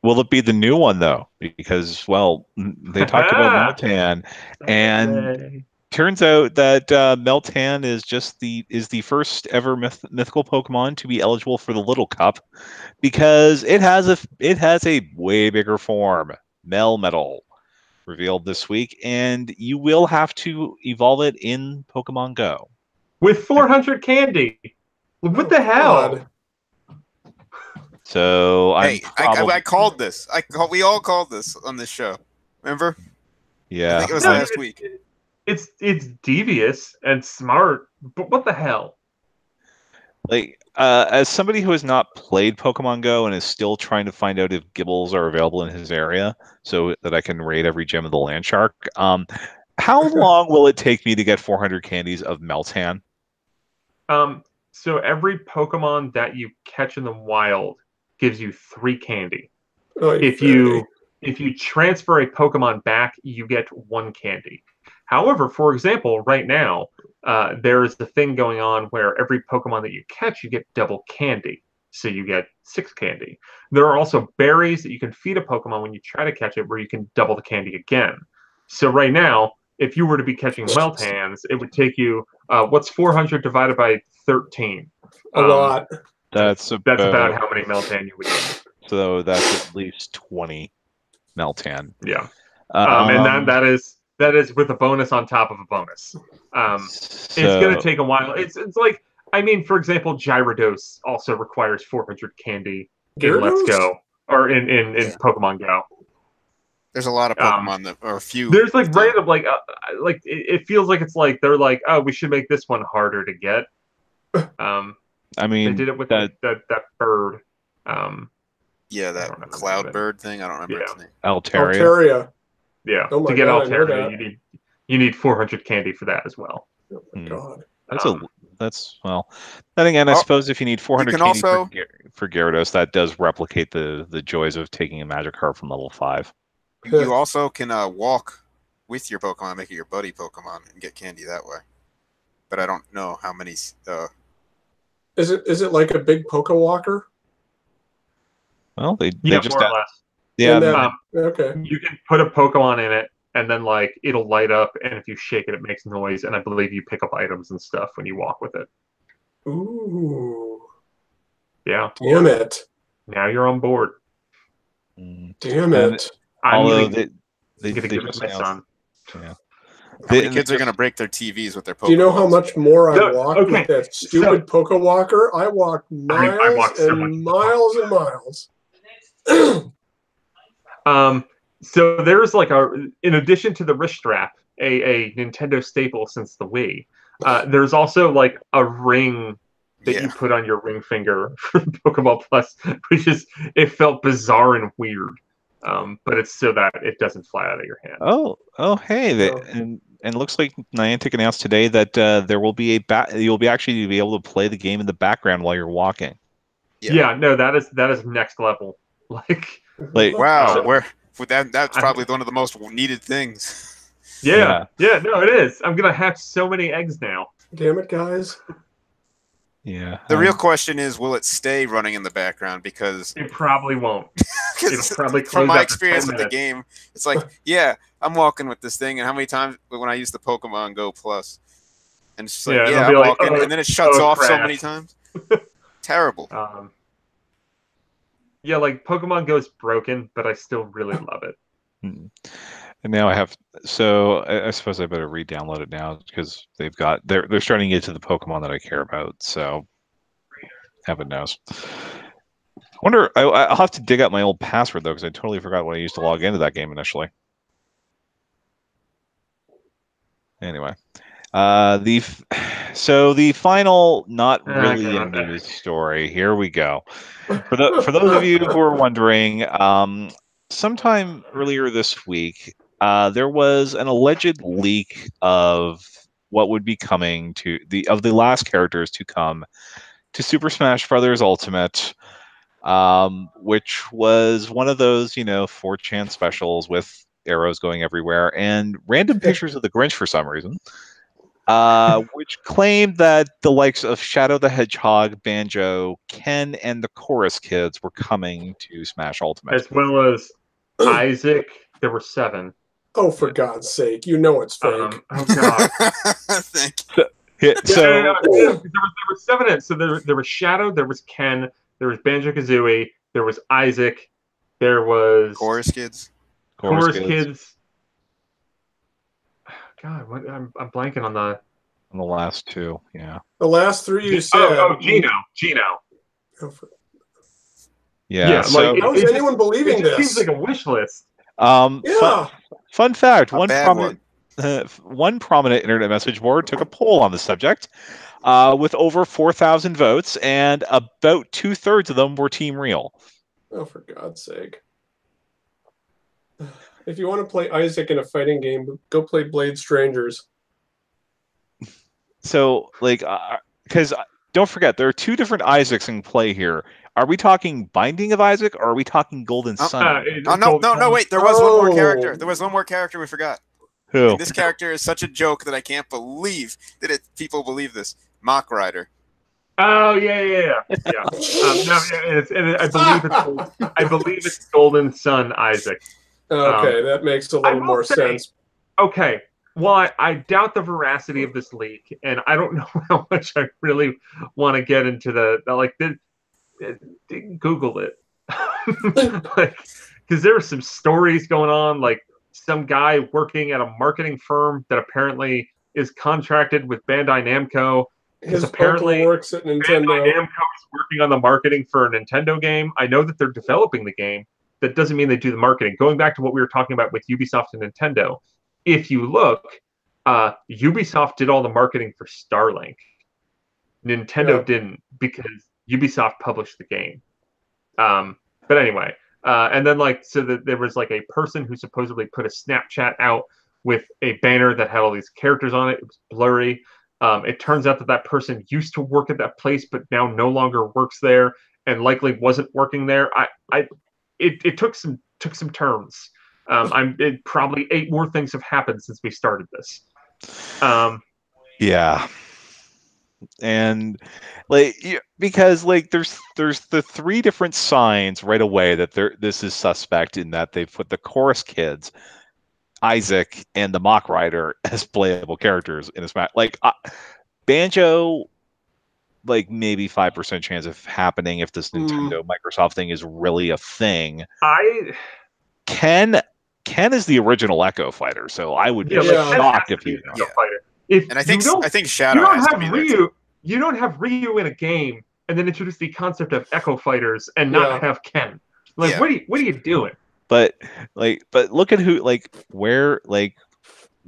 Will it be the new one though? Because they talked about Meltan, and turns out that Meltan is the first ever mythical Pokemon to be eligible for the Little Cup, because it has a way bigger form, Melmetal, revealed this week, and you will have to evolve it in Pokemon Go with 400 candy. What the hell? God. So I called this. We all called this on this show. Remember? Yeah. I think it was last week. It's devious and smart, but what the hell? Like, as somebody who has not played Pokemon Go and is still trying to find out if Gibbles are available in his area so that I can raid every gem of the Landshark, how long will it take me to get 400 candies of Meltan? So every Pokemon that you catch in the wild gives you 3 candy. Oh, If you transfer a Pokemon back, you get 1 candy. However, for example, right now, there is the thing going on where every Pokemon that you catch, you get double candy. So you get 6 candy. There are also berries that you can feed a Pokemon when you try to catch it, where you can double the candy again. So right now, if you were to be catching Meltans, it would take you, what's 400 divided by 13? A lot. That's about how many Meltan you would get. So that's at least 20 Meltan. Yeah. And that is with a bonus on top of a bonus. It's going to take a while. It's like, I mean, for example, Gyarados also requires 400 candy in Let's Go, or in Pokemon Go. There's a lot of Pokemon or a few. There's like random, like it feels like it's like they're like, oh, we should make this one harder to get. I mean, they did it with that bird. Yeah, that cloud bird thing. I don't remember its name. Altaria. Yeah. Oh my to get God, Altaria, you need 400 candy for that as well. Oh my God. Then again, I suppose if you need 400 candy also, for Gyarados, that does replicate the joys of taking a Magikarp from level 5. You also can walk with your Pokemon, make it your buddy Pokemon, and get candy that way. But I don't know how many. Is it like a big Pokewalker? Well, they just more or less. Yeah. Okay. You can put a Pokemon in it, and then like it'll light up, and if you shake it, it makes noise. And I believe you pick up items and stuff when you walk with it. Ooh. Yeah. Damn it. Now you're on board. Damn it. Although they give it to my son. Yeah. How many kids are going to break their TVs with their Pokemon? Do you know how much more I walked with that stupid Pokewalker? I walked miles and miles and miles. So there's like in addition to the wrist strap, a Nintendo staple since the Wii, there's also like a ring that you put on your ring finger for Pokemon Plus, it felt bizarre and weird. But it's so that it doesn't fly out of your hand. Hey, and looks like Niantic announced today that there will be you'll be actually be able to play the game in the background while you're walking. Yeah, no, that is next level. Like wow, that's probably one of the most needed things. Yeah, no, it is. I'm gonna hatch so many eggs now. Damn it, guys. Yeah. The real question is, will it stay running in the background? Because it probably won't. It'll probably close from my after 10 experience with the minutes. game, it's like, yeah, I'm walking with this thing, and how many times when I use the Pokemon Go Plus, and it's just like, Yeah, yeah, it'll I'm be like, walking, oh, and then it shuts off so crash. many times. Terrible. Yeah, like Pokemon Go is broken, but I still really love it. And now I have, so I suppose I better re-download it now because they're starting to get to the Pokemon that I care about. So heaven knows. I wonder, I'll have to dig out my old password though because I totally forgot what I used to log into that game initially. Anyway, so the final, not really a news story. Here we go. For those of you who are wondering, sometime earlier this week, there was an alleged leak of what would be coming to the last characters to come to Super Smash Bros. Ultimate, which was one of those 4chan specials with arrows going everywhere and random pictures of the Grinch for some reason. Which claimed that the likes of Shadow the Hedgehog, Banjo, Ken, and the Chorus Kids were coming to Smash Ultimate. As well as Isaac, there were 7. Oh, for God's sake! You know it's fake. Oh God! Thank you. There were 7. So there was Shadow, there was Ken, there was Banjo Kazooie, there was Isaac, there was Chorus Kids. Chorus Kids. God, I'm blanking on the last 2. Yeah. The last 3 you said. Gino. Yeah. So how is anyone believing this? It seems like a wish list. Yeah. Fun fact: one prominent internet message board took a poll on the subject, with over 4,000 votes, and about 2/3 of them were Team Real. Oh, for God's sake! If you want to play Isaac in a fighting game, go play Blade Strangers. So, because don't forget, there are 2 different Isaacs in play here. Are we talking Binding of Isaac, or are we talking Golden Sun? No, wait. There was one more character. There was one more character we forgot. Who? And this character is such a joke that I can't believe that people believe this. Mock Rider. Oh yeah. I believe it's Golden Sun Isaac. Okay, that makes a little more sense. Okay, well, I doubt the veracity of this leak, and I don't know how much I really want to get into Google it, because there were some stories going on, like some guy working at a marketing firm that apparently is contracted with Bandai Namco. His apparently uncle works at Nintendo. Bandai Namco is working on the marketing for a Nintendo game. I know that they're developing the game. That doesn't mean they do the marketing. Going back to what we were talking about with Ubisoft and Nintendo, if you look, Ubisoft did all the marketing for Starlink. Nintendo didn't, because Ubisoft published the game. But anyway, and then there was a person who supposedly put a Snapchat out with a banner that had all these characters on it. It was blurry. It turns out that person used to work at that place, but now no longer works there, and likely wasn't working there. It took some turns. Probably 8 more things have happened since we started this. Yeah. And because there's the 3 different signs right away that this is suspect, in that they've put the Chorus Kids, Isaac, and the Mock Rider as playable characters in a Smash. Banjo, maybe 5% chance of happening if this Nintendo Microsoft thing is really a thing. Ken is the original Echo Fighter, so I would be shocked if he's not. And I think Shadow has to be there too. You don't have Ryu in a game and then introduce the concept of Echo Fighters and not have Ken. What are you doing? But look at where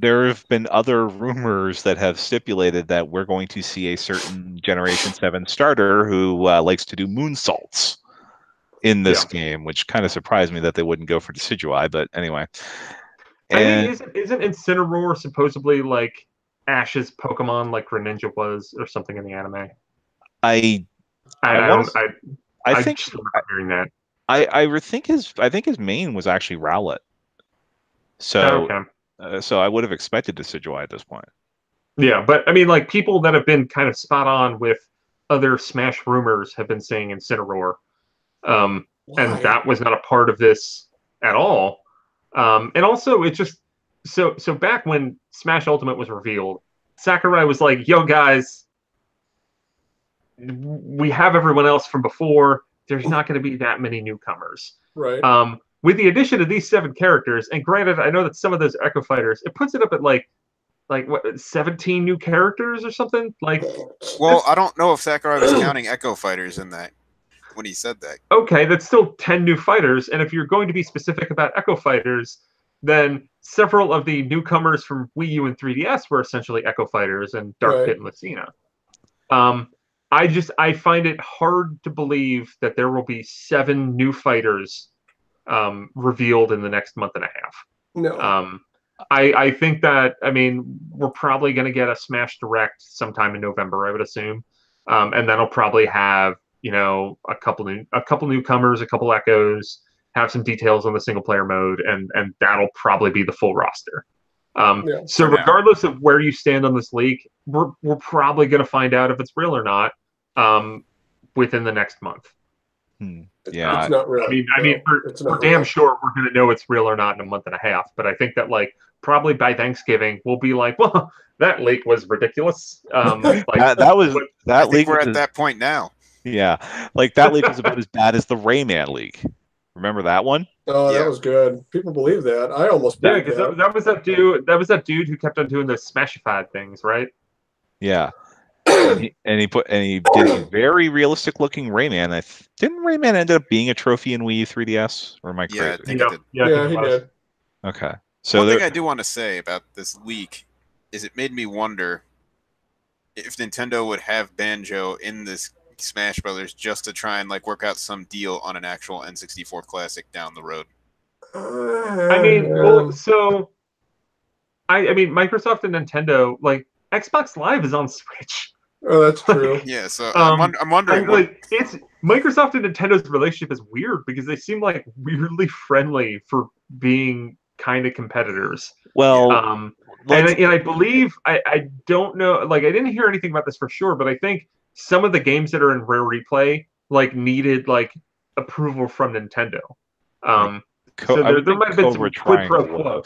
there have been other rumors that have stipulated that we're going to see a certain Generation 7 starter who likes to do moonsaults in this game, which kind of surprised me that they wouldn't go for Decidueye, but anyway. Isn't Incineroar supposedly Ash's Pokemon, like Greninja was, or something in the anime? I think just remember hearing that. I think his main was actually Rowlet. So so I would have expected Decidueye at this point. Yeah, but I mean, people that have been kind of spot on with other Smash rumors have been saying Incineroar. and that was not a part of this at all. And also, it just so back when Smash Ultimate was revealed, Sakurai was like, "Yo, guys, we have everyone else from before. There's not going to be that many newcomers." Right. With the addition of these 7 characters, and granted, I know that some of those Echo Fighters, it puts it up at like what, 17 new characters or something? Like, well, I don't know if Sakurai was counting Echo Fighters in that when he said that. Okay, that's still 10 new fighters, and if you're going to be specific about Echo Fighters, then several of the newcomers from Wii U and 3DS were essentially Echo Fighters and Dark Pit and Lucina. I find it hard to believe that there will be 7 new fighters revealed in the next month and a half. No. I think that, I mean, we're probably going to get a Smash Direct sometime in November, I would assume, and that'll probably have, you know, a couple newcomers, a couple Echoes, have some details on the single player mode, and that'll probably be the full roster. So regardless of where you stand on this leak, we're probably going to find out if it's real or not within the next month. Yeah, it's not real. I mean, we're damn sure we're going to know it's real or not in a month and a half. But I think that, like, probably by Thanksgiving we'll be like, well, that leak was ridiculous. Like, that leak. We're at that point now. Yeah, like that leak was about as bad as the Rayman leak. Remember that one? Oh, that was good. People believe that. I almost because that was that dude. That was that dude who kept on doing those Smashified things, right? Yeah. And he did a very realistic looking Rayman. Didn't Rayman end up being a trophy in Wii U 3DS? Or am I crazy? Yeah, I think it did. Yeah, he did. Okay. So one thing I do want to say about this leak is it made me wonder if Nintendo would have Banjo in this Smash Brothers just to try and like work out some deal on an actual N64 classic down the road. I mean, well, so I mean, Microsoft and Nintendo, like, Xbox Live is on Switch. Oh, that's true. Yeah, so I'm wondering. Like, it's Microsoft and Nintendo's relationship is weird because they seem like weirdly friendly for being kind of competitors. Well, and I believe I don't know, like, I didn't hear anything about this for sure, but I think some of the games that are in Rare Replay like needed like approval from Nintendo. So there might have been some quid pro quo.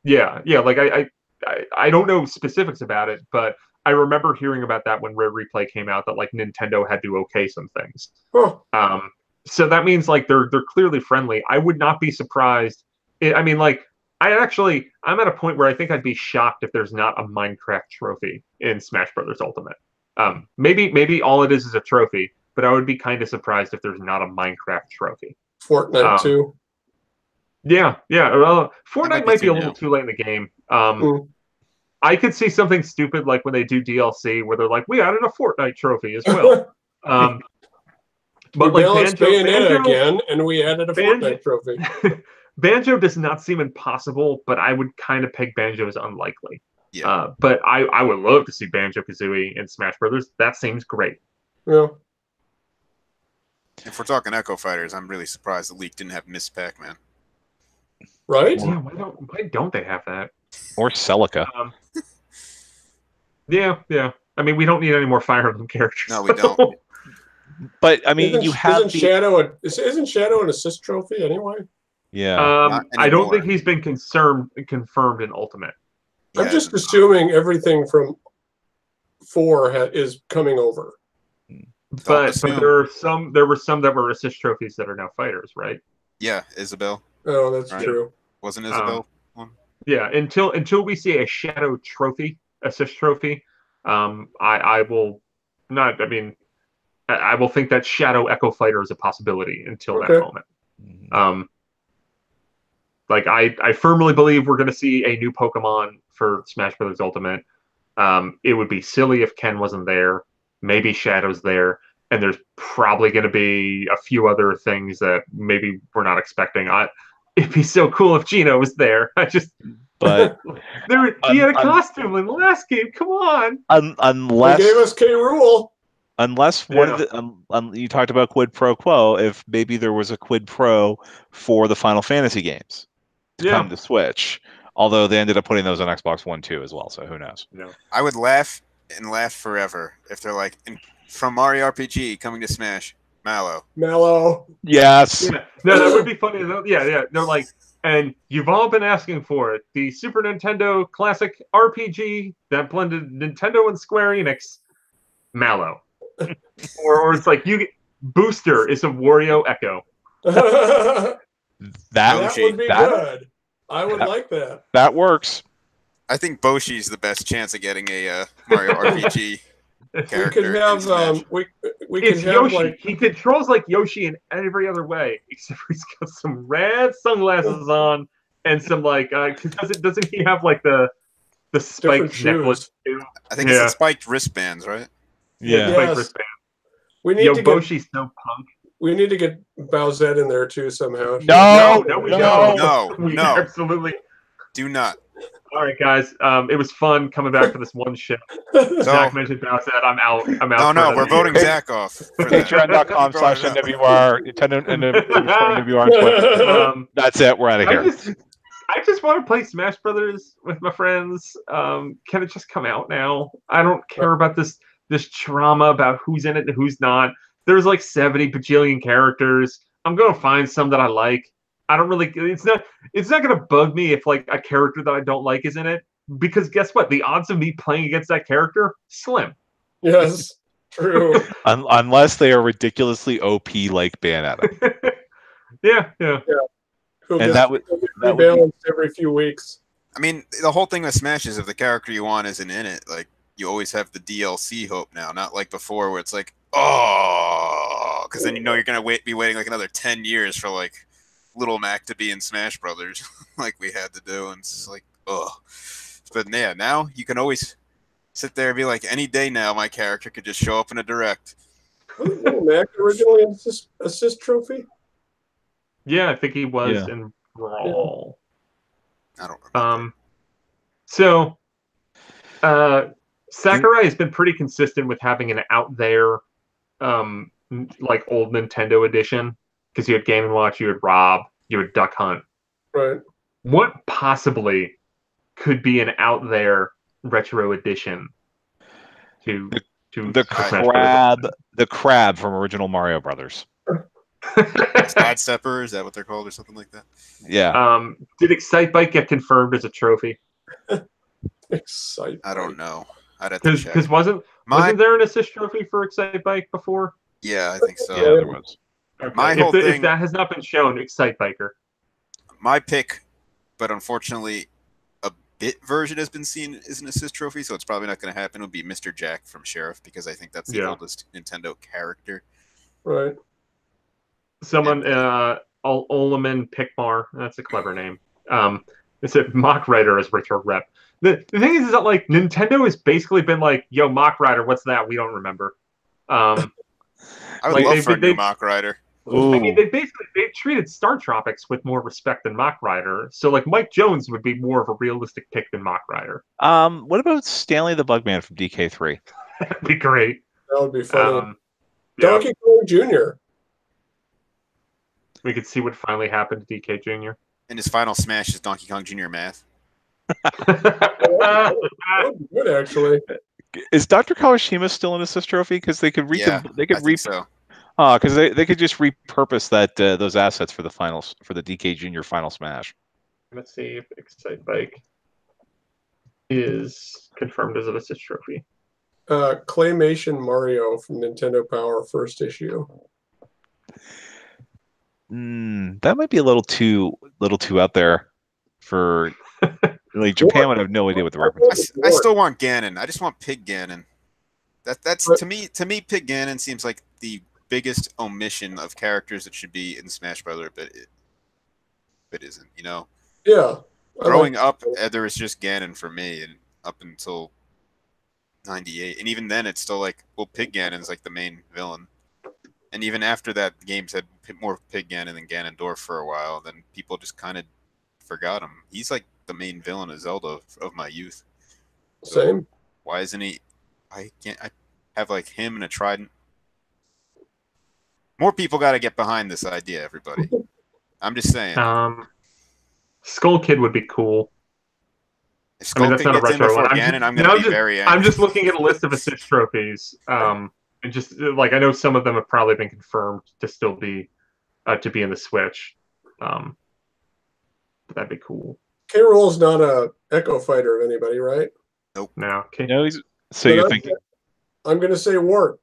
Yeah, like I don't know specifics about it, but I remember hearing about that when Rare Replay came out, that like Nintendo had to okay some things. So that means like they're clearly friendly. I would not be surprised. I mean, like, I'm at a point where I think I'd be shocked if there's not a Minecraft trophy in Smash Brothers Ultimate. Maybe all it is a trophy, but I would be kind of surprised if there's not a Minecraft trophy. Fortnite too. Yeah. Well, Fortnite might be a little too late in the game. I could see something stupid like when they do DLC where they're like, we added a Fortnite trophy as well. But we like Banjo again, and we added a Fortnite trophy. Banjo does not seem impossible, but I would kind of peg Banjo as unlikely. Yeah. But I would love to see Banjo-Kazooie in Smash Brothers. That seems great. Yeah. If we're talking Echo Fighters, I'm really surprised the leak didn't have Miss Pac-Man. Right? Yeah, why don't they have that? Or Celica. Yeah. I mean, we don't need any more Fire Emblem characters. No, we don't. But I mean, isn't Shadow an assist trophy anyway? Yeah. I don't think he's been confirmed in Ultimate. I'm just assuming everything from 4 is coming over. But there were some that were assist trophies that are now fighters, right? Yeah, Isabel. Oh, that's true. Wasn't Isabel one? Yeah, until we see a Shadow trophy, assist trophy, I will not. I mean, I will think that Shadow Echo Fighter is a possibility until that moment. Like I firmly believe we're going to see a new Pokemon for Smash Brothers Ultimate. It would be silly if Ken wasn't there. Maybe Shadow's there, and there's probably going to be a few other things that maybe we're not expecting. It'd be so cool if Gino was there. But he had a costume in the last game. Come on. Unless they gave us K. Rool. Unless one of the you talked about quid pro quo, if maybe there was a quid pro for the Final Fantasy games to come to Switch, although they ended up putting those on Xbox One too as well. So who knows? I would laugh and laugh forever if they're like, from Mario RPG coming to Smash, Mallow. Yes. Yeah. No, that would be funny. Yeah. They're like, and you've all been asking for it. The Super Nintendo classic RPG that blended Nintendo and Square Enix, Mallow. or it's like Booster is a Wario Echo. That would be good. I would like that. That works. I think Boshi's the best chance of getting a Mario RPG character. We could have we it's can have Yoshi. like He controls like Yoshi in every other way, except for he's got some red sunglasses on and some like. Doesn't he have like the spiked necklace too? I think it's the spiked wristbands, right? Yeah. Spiked wristband. We need to get Boshi's so punk. We need to get Bowsette in there too somehow. No, we don't. No, Absolutely do not. All right, guys. It was fun coming back for this one show. Zach mentioned Bowsette. I'm out. No, we're voting Zach off. Patreon.com/NWR, Nintendo NWR. That's it. We're out of here. I just want to play Smash Brothers with my friends. Can it just come out now? I don't care about this trauma about who's in it and who's not. There's like 70 bajillion characters. I'm gonna find some that I like. I don't really. It's not gonna bug me if like a character that I don't like is in it, because guess what? The odds of me playing against that character slim. Yes, true. Unless they are ridiculously OP like Bayonetta. Yeah. And that would rebalance every few weeks. I mean, the whole thing with Smash is if the character you want isn't in it, like you always have the DLC hope now, not like before where it's like, oh, because then you're gonna be waiting like another 10 years for like Little Mac to be in Smash Brothers, like we had to do, and it's just like, ugh. But yeah, now you can always sit there and be like, any day now, my character could just show up in a direct. Was Little Mac originally an assist trophy? Yeah, I think he was in Brawl. I don't remember. So, Sakurai has been pretty consistent with having an out there, like old Nintendo edition, because you had Game & Watch, you had Rob, you had Duck Hunt. Right. What possibly could be an out there retro edition to the crab from original Mario Brothers? Sidestepper, is that what they're called or something like that? Yeah. Did Excitebike get confirmed as a trophy? Excitebike. I don't know. I'd have to check. Because wasn't there an assist trophy for Excitebike before? Yeah, I think so. Yeah, there was. Okay. My whole thing, if that has not been shown, Excitebiker. My pick, but unfortunately, a bit version has been seen as an assist trophy, so it's probably not going to happen. Would be Mr. Jack from Sheriff, because I think that's the oldest Nintendo character. Right. Someone, Olaman Pikmar. That's a clever name. It's a Mock Rider as retro rep. The thing is that like Nintendo has basically been like, "Yo, Mock Rider, what's that? We don't remember." I would love for a new Mock Rider. I mean, they treated Star Tropics with more respect than Mock Rider. So like Mike Jones would be more of a realistic pick than Mock Rider. What about Stanley the Bugman from DK3? That'd be great. That would be funny. Donkey Kong Jr. We could see what finally happened to DK Jr. And his final smash is Donkey Kong Jr. Math. That would be good, actually. Is Dr. Kawashima still an assist trophy? Because they could so. because they could just repurpose those assets for the finals for the DK Junior Final Smash. Let's see if Excitebike is confirmed as an assist trophy. Claymation Mario from Nintendo Power first issue. That might be a little too out there for like Japan would have no idea what the reference is. I still want Ganon. I just want Pig Ganon. That's to me Pig Ganon seems like the biggest omission of characters that should be in Smash Brothers, but it isn't, you know? Yeah. Growing up, there was just Ganon for me, and up until 98. And even then, it's still like, well, Pig Ganon's like the main villain. And even after that, the games had more Pig Ganon than Ganondorf for a while. Then people just kind of forgot him. He's like the main villain of Zelda of my youth. So same. Why isn't he? I have like him and a Trident. More people got to get behind this idea, everybody. I'm just saying. Skull Kid would be cool. If Skull Kid gets in before Ganon, I'm going to be very angry. I'm just looking at a list of assist trophies. And just like I know some of them have probably been confirmed to still be in the Switch. But that'd be cool. K. Rool's not a Echo Fighter of anybody, right? Nope. No. Okay. No, so you're thinking I'm going to say Wart.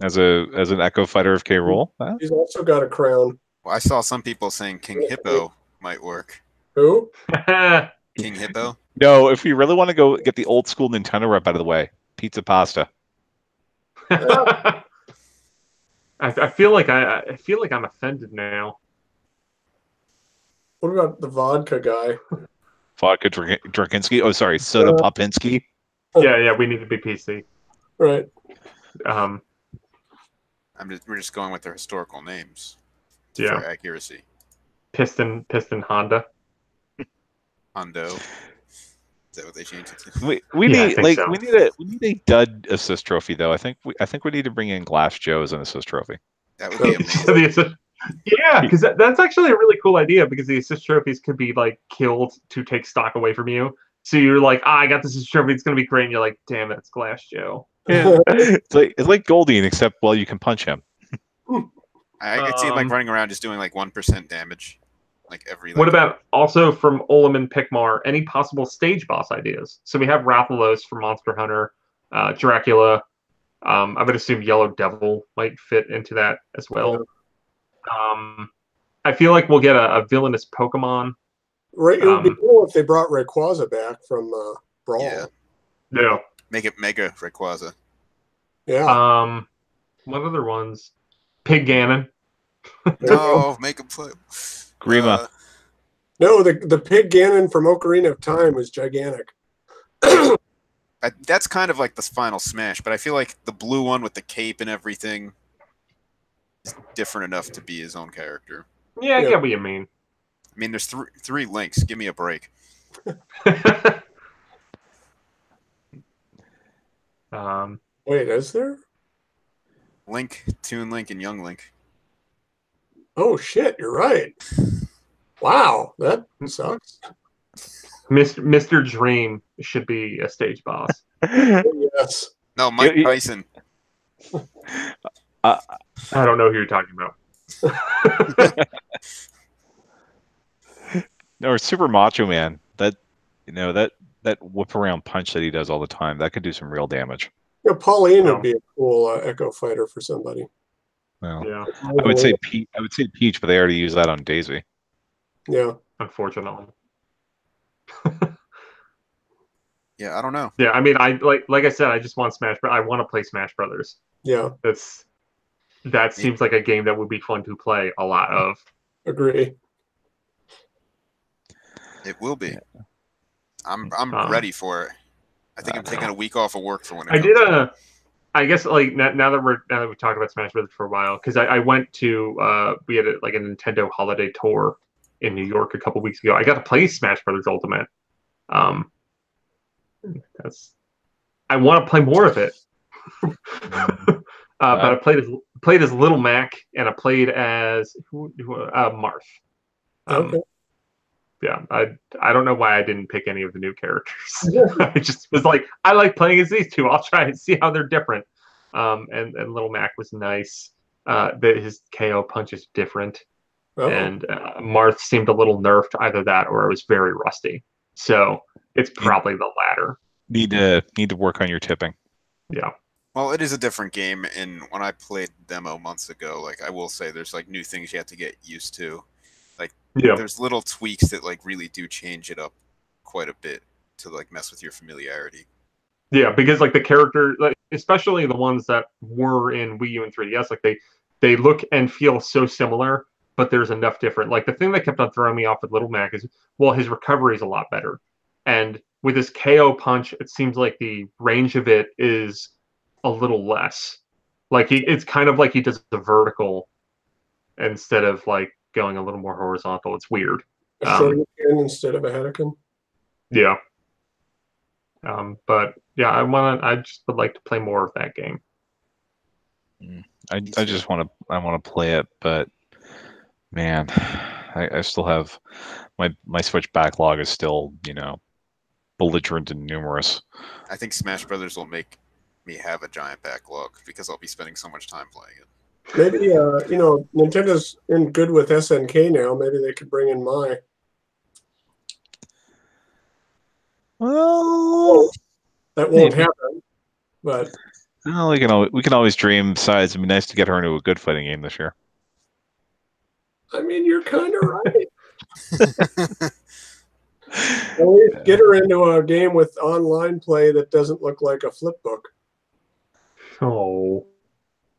as an Echo Fighter of K. Rool? Huh? He's also got a crown. Well, I saw some people saying King Hippo might work. Who? King Hippo? No, if you really want to go get the old school Nintendo rep out of the way, Pizza Pasta. I feel like I'm offended now. What about the vodka guy? Vodka Drakinski. Oh, sorry, Soda Popinski. Yeah, we need to be PC. Right. We're just going with their historical names for accuracy. Piston Honda. Hondo. Is that what they changed it to? We need so. we need a dud assist trophy though. I think we need to bring in Glass Joe as an assist trophy. That would be amazing. Yeah, because that's actually a really cool idea because the assist trophies could be like killed to take stock away from you. So you're like, I got this assist trophy, it's gonna be great, and you're like, damn it, it's Glass Joe. Yeah. it's like Goldine, except you can punch him. I could see him like running around just doing like 1% damage. Like every. What about also from Olam and Pikmar? Any possible stage boss ideas? So we have Rathalos from Monster Hunter, Dracula. I would assume Yellow Devil might fit into that as well. I feel like we'll get a villainous Pokemon. Right, it would be cool if they brought Rayquaza back from Brawl. Yeah. Make it Mega Rayquaza. Yeah. What other ones? Pig Ganon. No, make him play. Grima. No, the Pig Ganon from Ocarina of Time was gigantic. That's kind of like the final Smash, but I feel like the blue one with the cape and everything is different enough to be his own character. Yeah, I get what you mean. I mean, there's three Links. Give me a break. Wait, is there? Link, Toon Link, and Young Link. Oh shit, you're right. Wow, that sucks. Mr. Dream should be a stage boss. Yes. No, Mike Tyson. I don't know who you're talking about. Or Super Macho Man. That whip around punch that he does all the time. That could do some real damage. Yeah, Pauline would be a cool Echo Fighter for somebody. Well, yeah. I would say Peach, but they already use that on Daisy. Yeah. Unfortunately. Yeah, I don't know. Yeah, I mean, I like I said, I just want Smash, but I want to play Smash Brothers. Yeah. That seems like a game that would be fun to play a lot of. Agree. It will be. I'm ready for it. I think I'm taking a week off of work for when it comes. I guess like now that we've talked about Smash Brothers for a while, because I went to we had a Nintendo holiday tour in New York a couple weeks ago. I got to play Smash Brothers Ultimate. I want to play more of it. But I played as Little Mac, and I played as Marth. Okay. Yeah, I don't know why I didn't pick any of the new characters. I just was like, I like playing as these two. I'll try and see how they're different. And Little Mac was nice. His KO punch is different. Oh. And Marth seemed a little nerfed, either that or it was very rusty. So it's probably the latter. Need to work on your tipping. Yeah. Well, it is a different game, and when I played demo months ago, like I will say, there's like new things you have to get used to. Like there's little tweaks that like really do change it up quite a bit to like mess with your familiarity. Yeah, because like the character, like especially the ones that were in Wii U and 3DS, like they look and feel so similar, but there's enough different. Like the thing that kept on throwing me off with Little Mac is, well, his recovery is a lot better, and with his KO punch, it seems like the range of it is a little less. Like it's kind of like he does the vertical instead of like going a little more horizontal. It's weird. A shuriken instead of a Hadouken. Yeah. But yeah, I just would like to play more of that game. I just want to play it, but man, I still have my Switch backlog is still belligerent and numerous. I think Smash Brothers will make me have a giant backlog because I'll be spending so much time playing it. Maybe Nintendo's in good with SNK now. Maybe they could bring in my. Well, that won't happen. But well, we can always dream. Besides, it'd be nice to get her into a good fighting game this year. I mean, you're kind of right. Always get her into a game with online play that doesn't look like a flip book. Oh,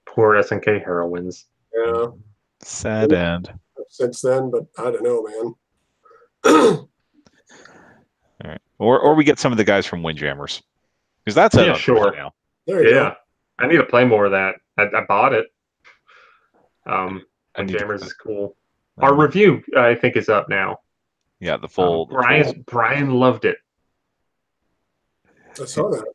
poor SNK heroines. Yeah. Sad end. Since then, but I don't know, man. All right. Or we get some of the guys from Windjammers. Because that's out on sure. now. There you go. I need to play more of that. I bought it. Windjammers is cool. Our review, I think, is up now. Yeah, the full. Brian loved it. I saw that.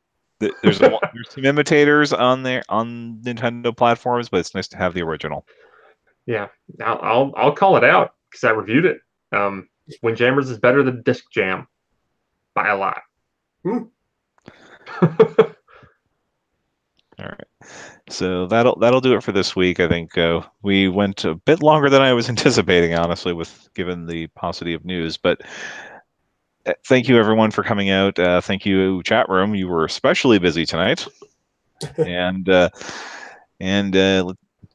There's some imitators on there on Nintendo platforms, but it's nice to have the original. Yeah, I'll call it out because I reviewed it. Windjammers is better than Disc Jam by a lot. Hmm. All right, so that'll do it for this week. I think we went a bit longer than I was anticipating, honestly, given the paucity of news. But thank you everyone for coming out. Thank you, chat room. You were especially busy tonight, and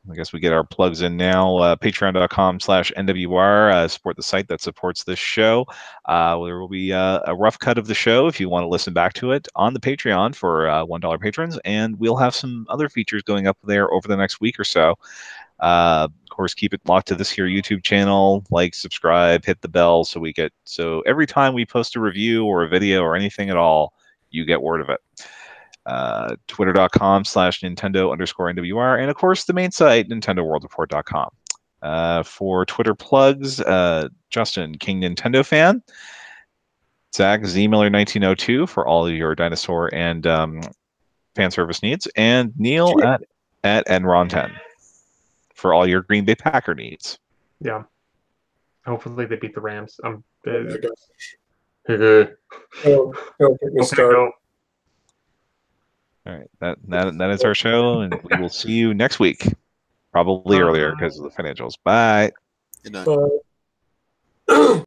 I guess we get our plugs in now. Patreon.com/NWR. Support the site that supports this show. There will be a rough cut of the show if you want to listen back to it on the Patreon for $1 patrons, and we'll have some other features going up there over the next week or so. Of course, keep it locked to this here YouTube channel. Like, subscribe, hit the bell so every time we post a review or a video or anything at all, you get word of it. Twitter.com/Nintendo_NWR, and of course the main site, NintendoWorldReport.com. For Twitter plugs, Justin, King Nintendo Fan, Zach, ZMiller1902 for all of your dinosaur and fan service needs, and Neal at Enron10 for all your Green Bay Packer needs. Yeah. Hopefully they beat the Rams. Don't get me started. All right, that is our show, and we will see you next week, probably earlier because of the financials. Bye. Good night. Bye.